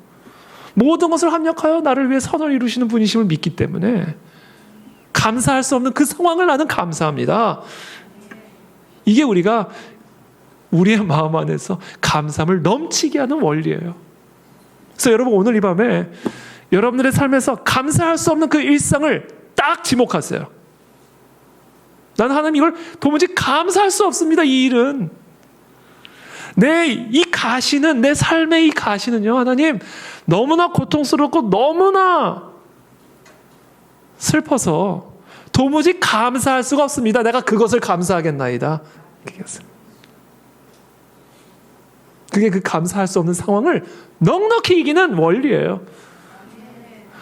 모든 것을 합력하여 나를 위해 선을 이루시는 분이심을 믿기 때문에 감사할 수 없는 그 상황을 나는 감사합니다. 이게 우리가 우리의 마음 안에서 감사함을 넘치게 하는 원리예요. 그래서 여러분, 오늘 이 밤에 여러분들의 삶에서 감사할 수 없는 그 일상을 딱 지목하세요. 나는 하나님, 이걸 도무지 감사할 수 없습니다. 이 일은, 이 가시는, 내 삶의 이 가시는요, 하나님, 너무나 고통스럽고 너무나 슬퍼서 도무지 감사할 수가 없습니다. 내가 그것을 감사하겠나이다. 그게 그 감사할 수 없는 상황을 넉넉히 이기는 원리예요.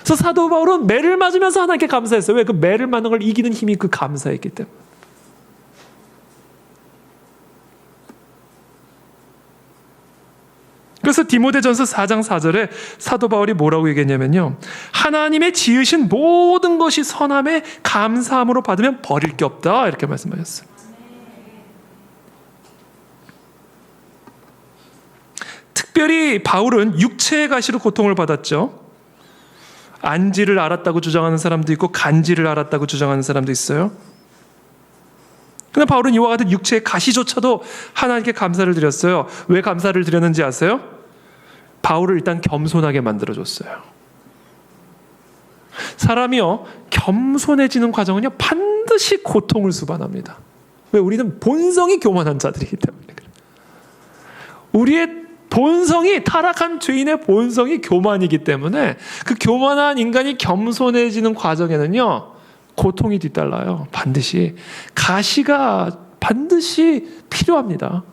그래서 사도 바울은 매를 맞으면서 하나님께 감사했어요. 왜? 그 매를 맞는 걸 이기는 힘이 그 감사였기 때문에. 그래서 디모데전서 4장 4절에 사도 바울이 뭐라고 얘기했냐면요, 하나님의 지으신 모든 것이 선함에 감사함으로 받으면 버릴 게 없다, 이렇게 말씀하셨어요. 특별히 바울은 육체의 가시로 고통을 받았죠. 안지를 알았다고 주장하는 사람도 있고 간지를 알았다고 주장하는 사람도 있어요. 그런데 바울은 이와 같은 육체의 가시조차도 하나님께 감사를 드렸어요. 왜 감사를 드렸는지 아세요? 바울을 일단 겸손하게 만들어줬어요. 사람이요, 겸손해지는 과정은요, 반드시 고통을 수반합니다. 왜? 우리는 본성이 교만한 자들이기 때문에 그래요. 우리의 본성이, 타락한 죄인의 본성이 교만이기 때문에 그 교만한 인간이 겸손해지는 과정에는요, 고통이 뒤따라요. 반드시. 가시가 반드시 필요합니다.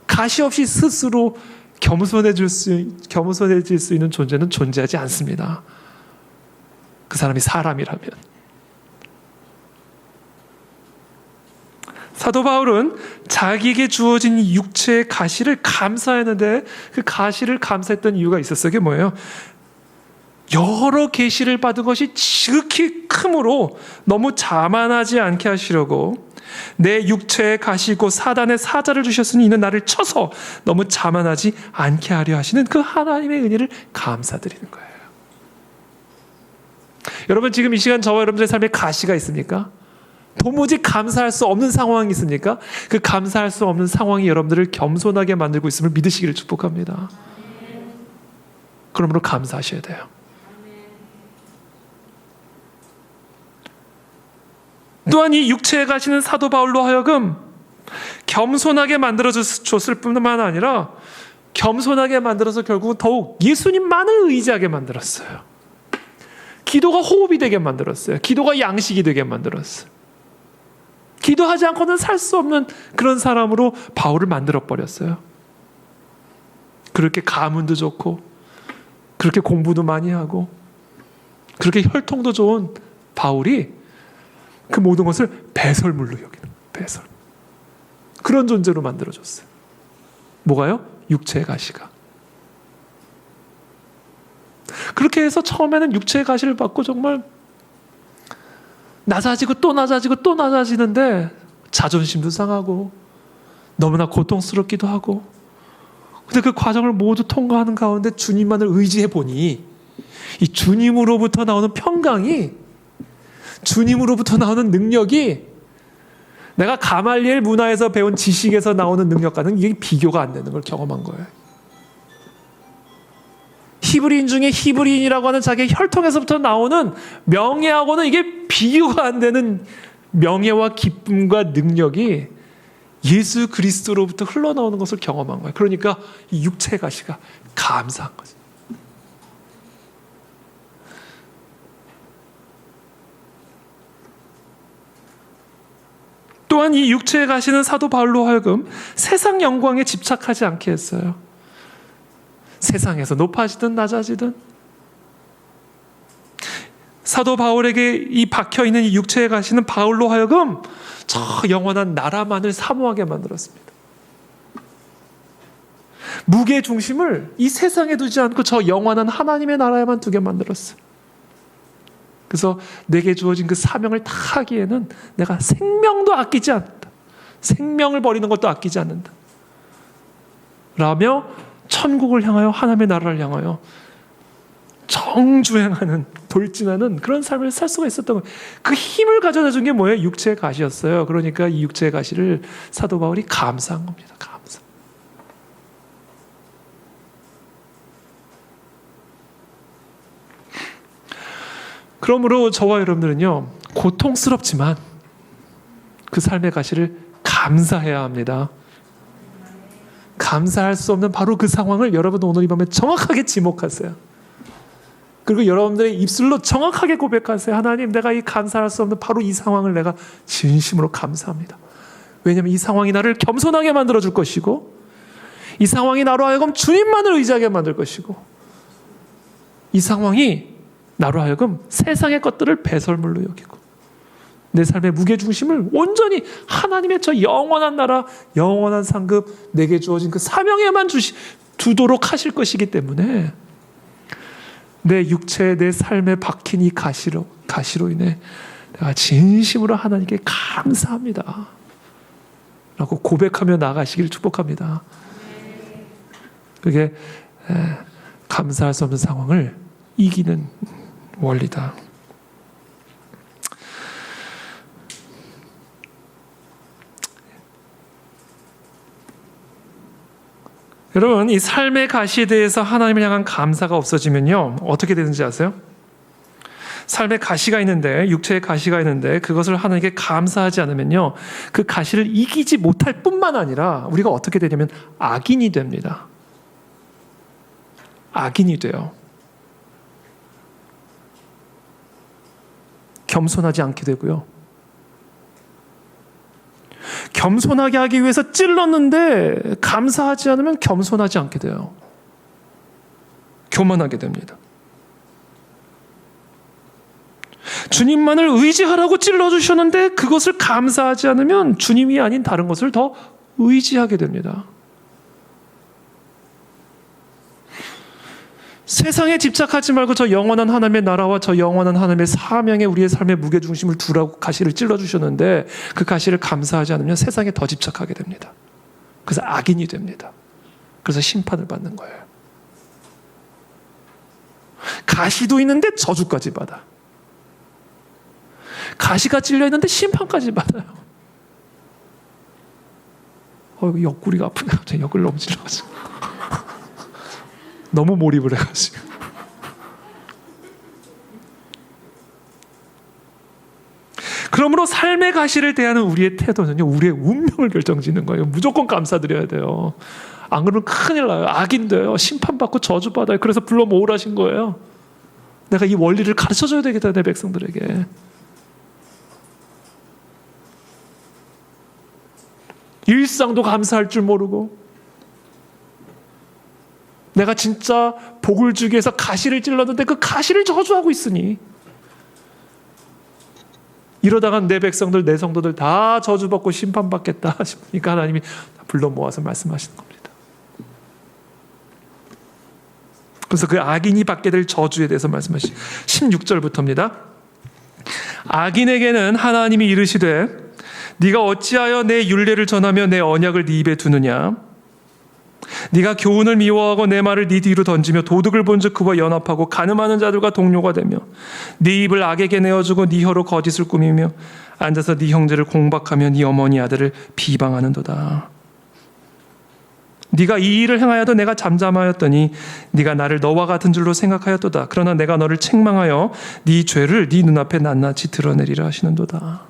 가시 없이 스스로 겸손해질 수 있는 존재는 존재하지 않습니다. 그 사람이 사람이라면. 사도 바울은 자기에게 주어진 육체의 가시를 감사했는데 그 가시를 감사했던 이유가 있었어요. 그게 뭐예요? 여러 계시를 받은 것이 지극히 크므로 너무 자만하지 않게 하시려고 내 육체의 가시고 사단의 사자를 주셨으니 이는 나를 쳐서 너무 자만하지 않게 하려 하시는 그 하나님의 은혜를 감사드리는 거예요. 여러분, 지금 이 시간 저와 여러분들의 삶에 가시가 있습니까? 도무지 감사할 수 없는 상황이 있습니까? 그 감사할 수 없는 상황이 여러분들을 겸손하게 만들고 있음을 믿으시기를 축복합니다. 그러므로 감사하셔야 돼요. 또한 이 육체에 가시는 사도 바울로 하여금 겸손하게 만들어줬을 뿐만 아니라 겸손하게 만들어서 결국은 더욱 예수님만을 의지하게 만들었어요. 기도가 호흡이 되게 만들었어요. 기도가 양식이 되게 만들었어요. 기도하지 않고는 살 수 없는 그런 사람으로 바울을 만들어버렸어요. 그렇게 가문도 좋고 그렇게 공부도 많이 하고 그렇게 혈통도 좋은 바울이 그 모든 것을 배설물로 여기는, 배설. 그런 존재로 만들어줬어요. 뭐가요? 육체의 가시가. 그렇게 해서 처음에는 육체의 가시를 받고 정말 낮아지고 또 낮아지고 또 낮아지는데 자존심도 상하고 너무나 고통스럽기도 하고, 근데 그 과정을 모두 통과하는 가운데 주님만을 의지해 보니 이 주님으로부터 나오는 평강이, 주님으로부터 나오는 능력이 내가 가말리엘 문화에서 배운 지식에서 나오는 능력과는 이게 비교가 안 되는 걸 경험한 거예요. 히브리인 중에 히브리인이라고 하는 자기의 혈통에서부터 나오는 명예하고는 이게 비교가 안 되는 명예와 기쁨과 능력이 예수 그리스도로부터 흘러나오는 것을 경험한 거예요. 그러니까 이 육체의 가시가 감사한 거죠. 또한 이 육체의 가시는 사도 바울로 하여금 세상 영광에 집착하지 않게 했어요. 세상에서 높아지든 낮아지든 사도 바울에게 이 박혀있는 이 육체의 가시는 바울로 하여금 저 영원한 나라만을 사모하게 만들었습니다. 무게 중심을 이 세상에 두지 않고 저 영원한 하나님의 나라에만 두게 만들었어요. 그래서 내게 주어진 그 사명을 다 하기에는 내가 생명도 아끼지 않는다. 생명을 버리는 것도 아끼지 않는다. 라며 천국을 향하여 하나님의 나라를 향하여 정주행하는 돌진하는 그런 삶을 살 수가 있었던 거예요. 그 힘을 가져다 준 게 뭐예요? 육체의 가시였어요. 그러니까 이 육체의 가시를 사도 바울이 감사한 겁니다. 감사. 그러므로 저와 여러분들은요, 고통스럽지만 그 삶의 가시를 감사해야 합니다. 감사할 수 없는 바로 그 상황을 여러분 오늘 이 밤에 정확하게 지목하세요. 그리고 여러분들의 입술로 정확하게 고백하세요. 하나님, 내가 이 감사할 수 없는 바로 이 상황을 내가 진심으로 감사합니다. 왜냐하면 이 상황이 나를 겸손하게 만들어줄 것이고, 이 상황이 나로 하여금 주님만을 의지하게 만들 것이고, 이 상황이 나로 하여금 세상의 것들을 배설물로 여기고 내 삶의 무게중심을 온전히 하나님의 저 영원한 나라, 영원한 상급, 내게 주어진 그 사명에만 두도록 하실 것이기 때문에 내 육체에 내 삶에 박힌 이 가시로 인해 내가 진심으로 하나님께 감사합니다 라고 고백하며 나가시길 축복합니다. 그게 감사할 수 없는 상황을 이기는 원리다. 여러분, 이 삶의 가시에 대해서 하나님을 향한 감사가 없어지면요, 어떻게 되는지 아세요? 삶의 가시가 있는데, 육체의 가시가 있는데 그것을 하나님께 감사하지 않으면요, 그 가시를 이기지 못할 뿐만 아니라 우리가 어떻게 되냐면 악인이 됩니다. 악인이 돼요. 겸손하지 않게 되고요. 겸손하게 하기 위해서 찔렀는데 감사하지 않으면 겸손하지 않게 돼요. 교만하게 됩니다. 주님만을 의지하라고 찔러주셨는데 그것을 감사하지 않으면 주님이 아닌 다른 것을 더 의지하게 됩니다. 세상에 집착하지 말고 저 영원한 하나님의 나라와 저 영원한 하나님의 사명에 우리의 삶의 무게중심을 두라고 가시를 찔러주셨는데 그 가시를 감사하지 않으면 세상에 더 집착하게 됩니다. 그래서 악인이 됩니다. 그래서 심판을 받는 거예요. 가시도 있는데 저주까지 받아. 가시가 찔려있는데 심판까지 받아요. 옆구리가 아프네. 갑자기 옆구리 너무 찔러가지고. 너무 몰입을 해가지고. 그러므로 삶의 가시를 대하는 우리의 태도는요, 우리의 운명을 결정짓는 거예요. 무조건 감사드려야 돼요. 안 그러면 큰일 나요. 악인 돼요. 심판받고 저주받아요. 그래서 불러 모으라신 거예요. 내가 이 원리를 가르쳐줘야 되겠다, 내 백성들에게. 일상도 감사할 줄 모르고 내가 진짜 복을 주기 위해서 가시를 찔렀는데 그 가시를 저주하고 있으니 이러다가 내 백성들, 내 성도들 다 저주받고 심판받겠다 싶으니까 하나님이 불러 모아서 말씀하시는 겁니다. 그래서 그 악인이 받게 될 저주에 대해서 말씀하시죠. 16절부터입니다. 악인에게는 하나님이 이르시되 네가 어찌하여 내 율례를 전하며 내 언약을 네 입에 두느냐. 네가 교훈을 미워하고 내 말을 네 뒤로 던지며 도둑을 본즉 그와 연합하고 간음하는 자들과 동료가 되며 네 입을 악에게 내어주고 네 혀로 거짓을 꾸미며 앉아서 네 형제를 공박하며 네 어머니 아들을 비방하는도다. 네가 이 일을 행하여도 내가 잠잠하였더니 네가 나를 너와 같은 줄로 생각하였도다. 그러나 내가 너를 책망하여 네 죄를 네 눈앞에 낱낱이 드러내리라 하시는도다.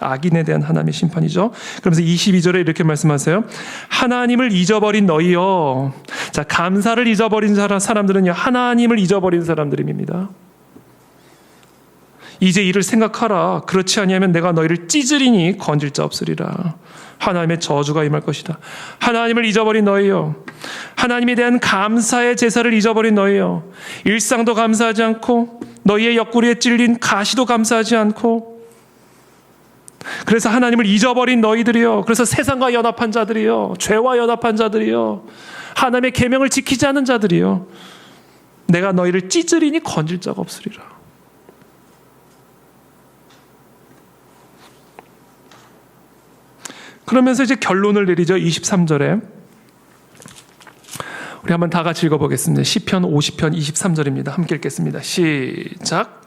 악인에 대한 하나님의 심판이죠. 그러면서 22절에 이렇게 말씀하세요. 하나님을 잊어버린 너희여. 자, 감사를 잊어버린 사람들은요, 하나님을 잊어버린 사람들입니다. 이제 이를 생각하라. 그렇지 아니하면 내가 너희를 찢으리니 건질 자 없으리라. 하나님의 저주가 임할 것이다. 하나님을 잊어버린 너희여. 하나님에 대한 감사의 제사를 잊어버린 너희여. 일상도 감사하지 않고 너희의 옆구리에 찔린 가시도 감사하지 않고, 그래서 하나님을 잊어버린 너희들이여. 그래서 세상과 연합한 자들이여, 죄와 연합한 자들이여, 하나님의 계명을 지키지 않은 자들이여, 내가 너희를 찢으리니 건질 자가 없으리라. 그러면서 이제 결론을 내리죠. 23절에 우리 한번 다 같이 읽어보겠습니다. 시편 50편 23절입니다. 함께 읽겠습니다. 시작.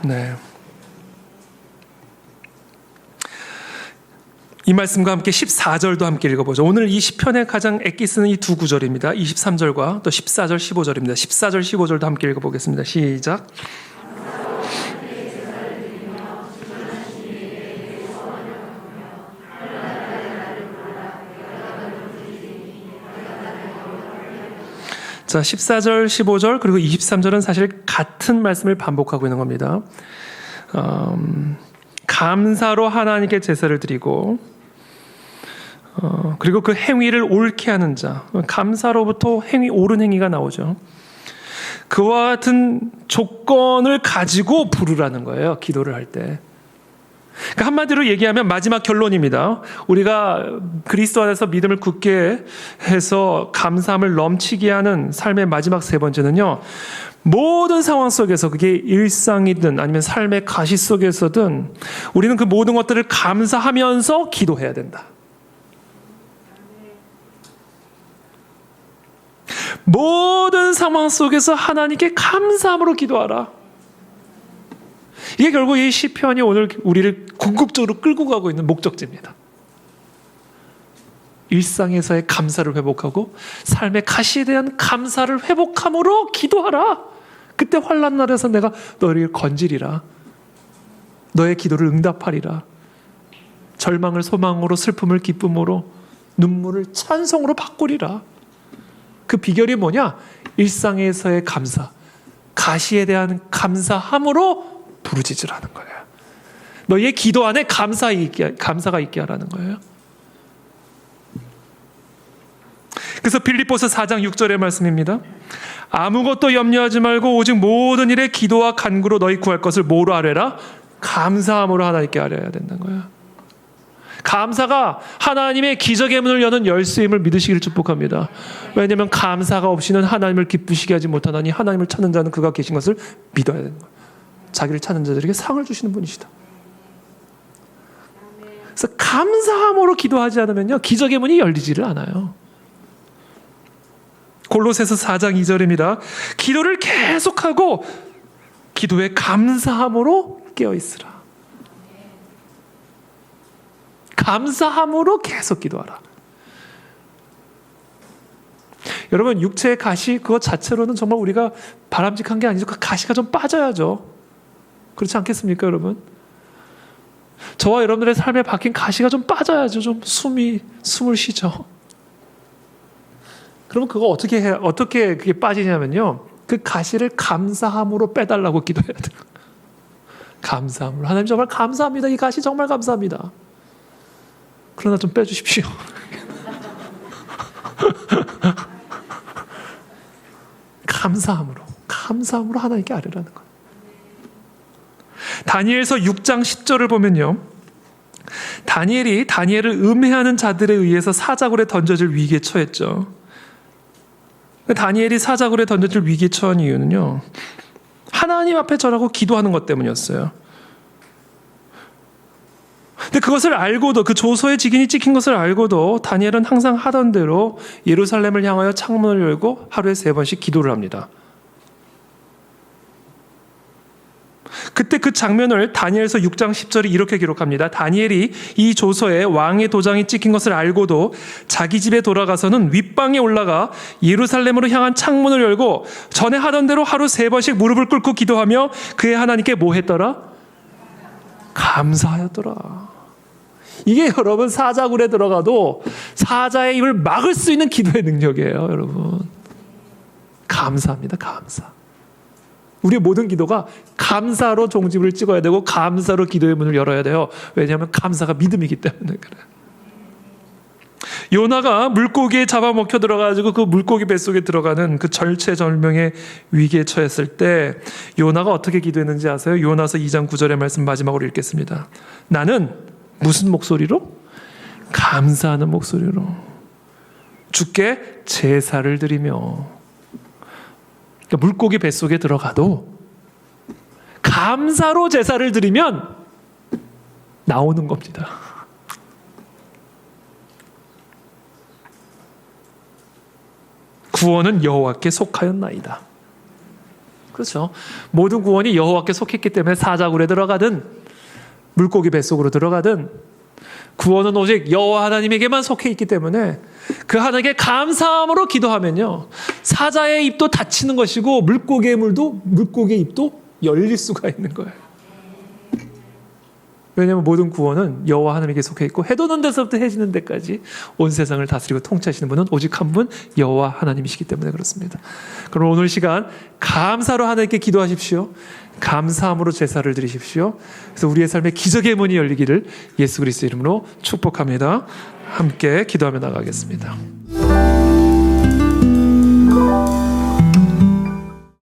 네. 이 말씀과 함께 14절도 함께 읽어보죠. 오늘 이 시편에 가장 애기 쓰는 이 두 구절입니다. 23절과 또 14절, 15절입니다. 14절, 15절도 함께 읽어보겠습니다. 시작. 자, 14절, 15절 그리고 23절은 사실 같은 말씀을 반복하고 있는 겁니다. 감사로 하나님께 제사를 드리고, 그리고 그 행위를 옳게 하는 자, 감사로부터 옳은 행위가 나오죠. 그와 같은 조건을 가지고 부르라는 거예요, 기도를 할 때. 그러니까 한마디로 얘기하면 마지막 결론입니다. 우리가 그리스도 안에서 믿음을 굳게 해서 감사함을 넘치게 하는 삶의 마지막 세 번째는요, 모든 상황 속에서, 그게 일상이든 아니면 삶의 가시 속에서든 우리는 그 모든 것들을 감사하면서 기도해야 된다. 모든 상황 속에서 하나님께 감사함으로 기도하라. 이게 결국 이 시편이 오늘 우리를 궁극적으로 끌고 가고 있는 목적지입니다. 일상에서의 감사를 회복하고 삶의 가시에 대한 감사를 회복함으로 기도하라. 그때 환난 날에서 내가 너희를 건지리라. 너의 기도를 응답하리라. 절망을 소망으로, 슬픔을 기쁨으로, 눈물을 찬송으로 바꾸리라. 그 비결이 뭐냐? 일상에서의 감사, 가시에 대한 감사함으로 부르짖으라는 거예요. 너희의 기도 안에 감사가 있게 하라는 거예요. 그래서 빌립보서 4장 6절의 말씀입니다. 아무것도 염려하지 말고 오직 모든 일에 기도와 간구로 너희 구할 것을 뭐로 아뢰라? 감사함으로 하나님께 아뢰어야 된다는 거예요. 감사가 하나님의 기적의 문을 여는 열쇠임을 믿으시기를 축복합니다. 왜냐하면 감사가 없이는 하나님을 기쁘시게 하지 못하나니 하나님을 찾는 자는 그가 계신 것을 믿어야 되는 거예요. 자기를 찾는 자들에게 상을 주시는 분이시다. 그래서 감사함으로 기도하지 않으면요, 기적의 문이 열리지를 않아요. 골로새서 4장 2절입니다. 기도를 계속하고 기도에 감사함으로 깨어있으라. 감사함으로 계속 기도하라. 여러분, 육체의 가시 그것 자체로는 정말 우리가 바람직한 게 아니죠. 그 가시가 좀 빠져야죠. 그렇지 않겠습니까, 여러분? 저와 여러분들의 삶에 박힌 가시가 좀 빠져야죠. 좀 숨을 쉬죠. 그러면 그거 어떻게 그게 빠지냐면요, 그 가시를 감사함으로 빼달라고 기도해야 돼요. 감사함으로. 하나님 정말 감사합니다. 이 가시 정말 감사합니다. 그러나 좀 빼주십시오. 감사함으로 하나님께 아뢰라는 거예요. 다니엘서 6장 10절을 보면요, 다니엘을 음해하는 자들에 의해서 사자굴에 던져질 위기에 처했죠. 다니엘이 사자굴에 던져질 위기에 처한 이유는요, 하나님 앞에 절하고 기도하는 것 때문이었어요. 근데 그것을 알고도, 그 조서의 직인이 찍힌 것을 알고도 다니엘은 항상 하던 대로 예루살렘을 향하여 창문을 열고 하루에 3번씩 기도를 합니다. 그때 그 장면을 다니엘서 6장 10절이 이렇게 기록합니다. 다니엘이 이 조서에 왕의 도장이 찍힌 것을 알고도 자기 집에 돌아가서는 윗방에 올라가 예루살렘으로 향한 창문을 열고 전에 하던 대로 하루 3번씩 무릎을 꿇고 기도하며 그의 하나님께 뭐 했더라? 감사하였더라. 이게 여러분 사자굴에 들어가도 사자의 입을 막을 수 있는 기도의 능력이에요. 여러분 감사합니다. 감사. 우리의 모든 기도가 감사로 종집을 찍어야 되고 감사로 기도의 문을 열어야 돼요. 왜냐하면 감사가 믿음이기 때문에 그래요. 요나가 물고기에 잡아먹혀 들어가지고 그 물고기 뱃속에 들어가는 그 절체절명의 위기에 처했을 때 요나가 어떻게 기도했는지 아세요? 요나서 2장 9절의 말씀 마지막으로 읽겠습니다. 나는 무슨 목소리로? 감사하는 목소리로 주께 제사를 드리며. 그러니까 물고기 뱃속에 들어가도 감사로 제사를 드리면 나오는 겁니다. 구원은 여호와께 속하였나이다. 그렇죠. 모든 구원이 여호와께 속했기 때문에 사자굴에 들어가든 물고기 뱃속으로 들어가든 구원은 오직 여호와 하나님에게만 속해 있기 때문에 그 하나님께 감사함으로 기도하면요, 사자의 입도 닫히는 것이고 물고기의 입도 열릴 수가 있는 거예요. 왜냐하면 모든 구원은 여호와 하나님에게 속해 있고 해 도는 데서부터 해 지는 데까지 온 세상을 다스리고 통치하시는 분은 오직 한 분 여호와 하나님이시기 때문에 그렇습니다. 그럼 오늘 시간 감사로 하나님께 기도하십시오. 감사함으로 제사를 드리십시오. 그래서 우리의 삶에 기적의 문이 열리기를 예수 그리스도 이름으로 축복합니다. 함께 기도하며 나가겠습니다.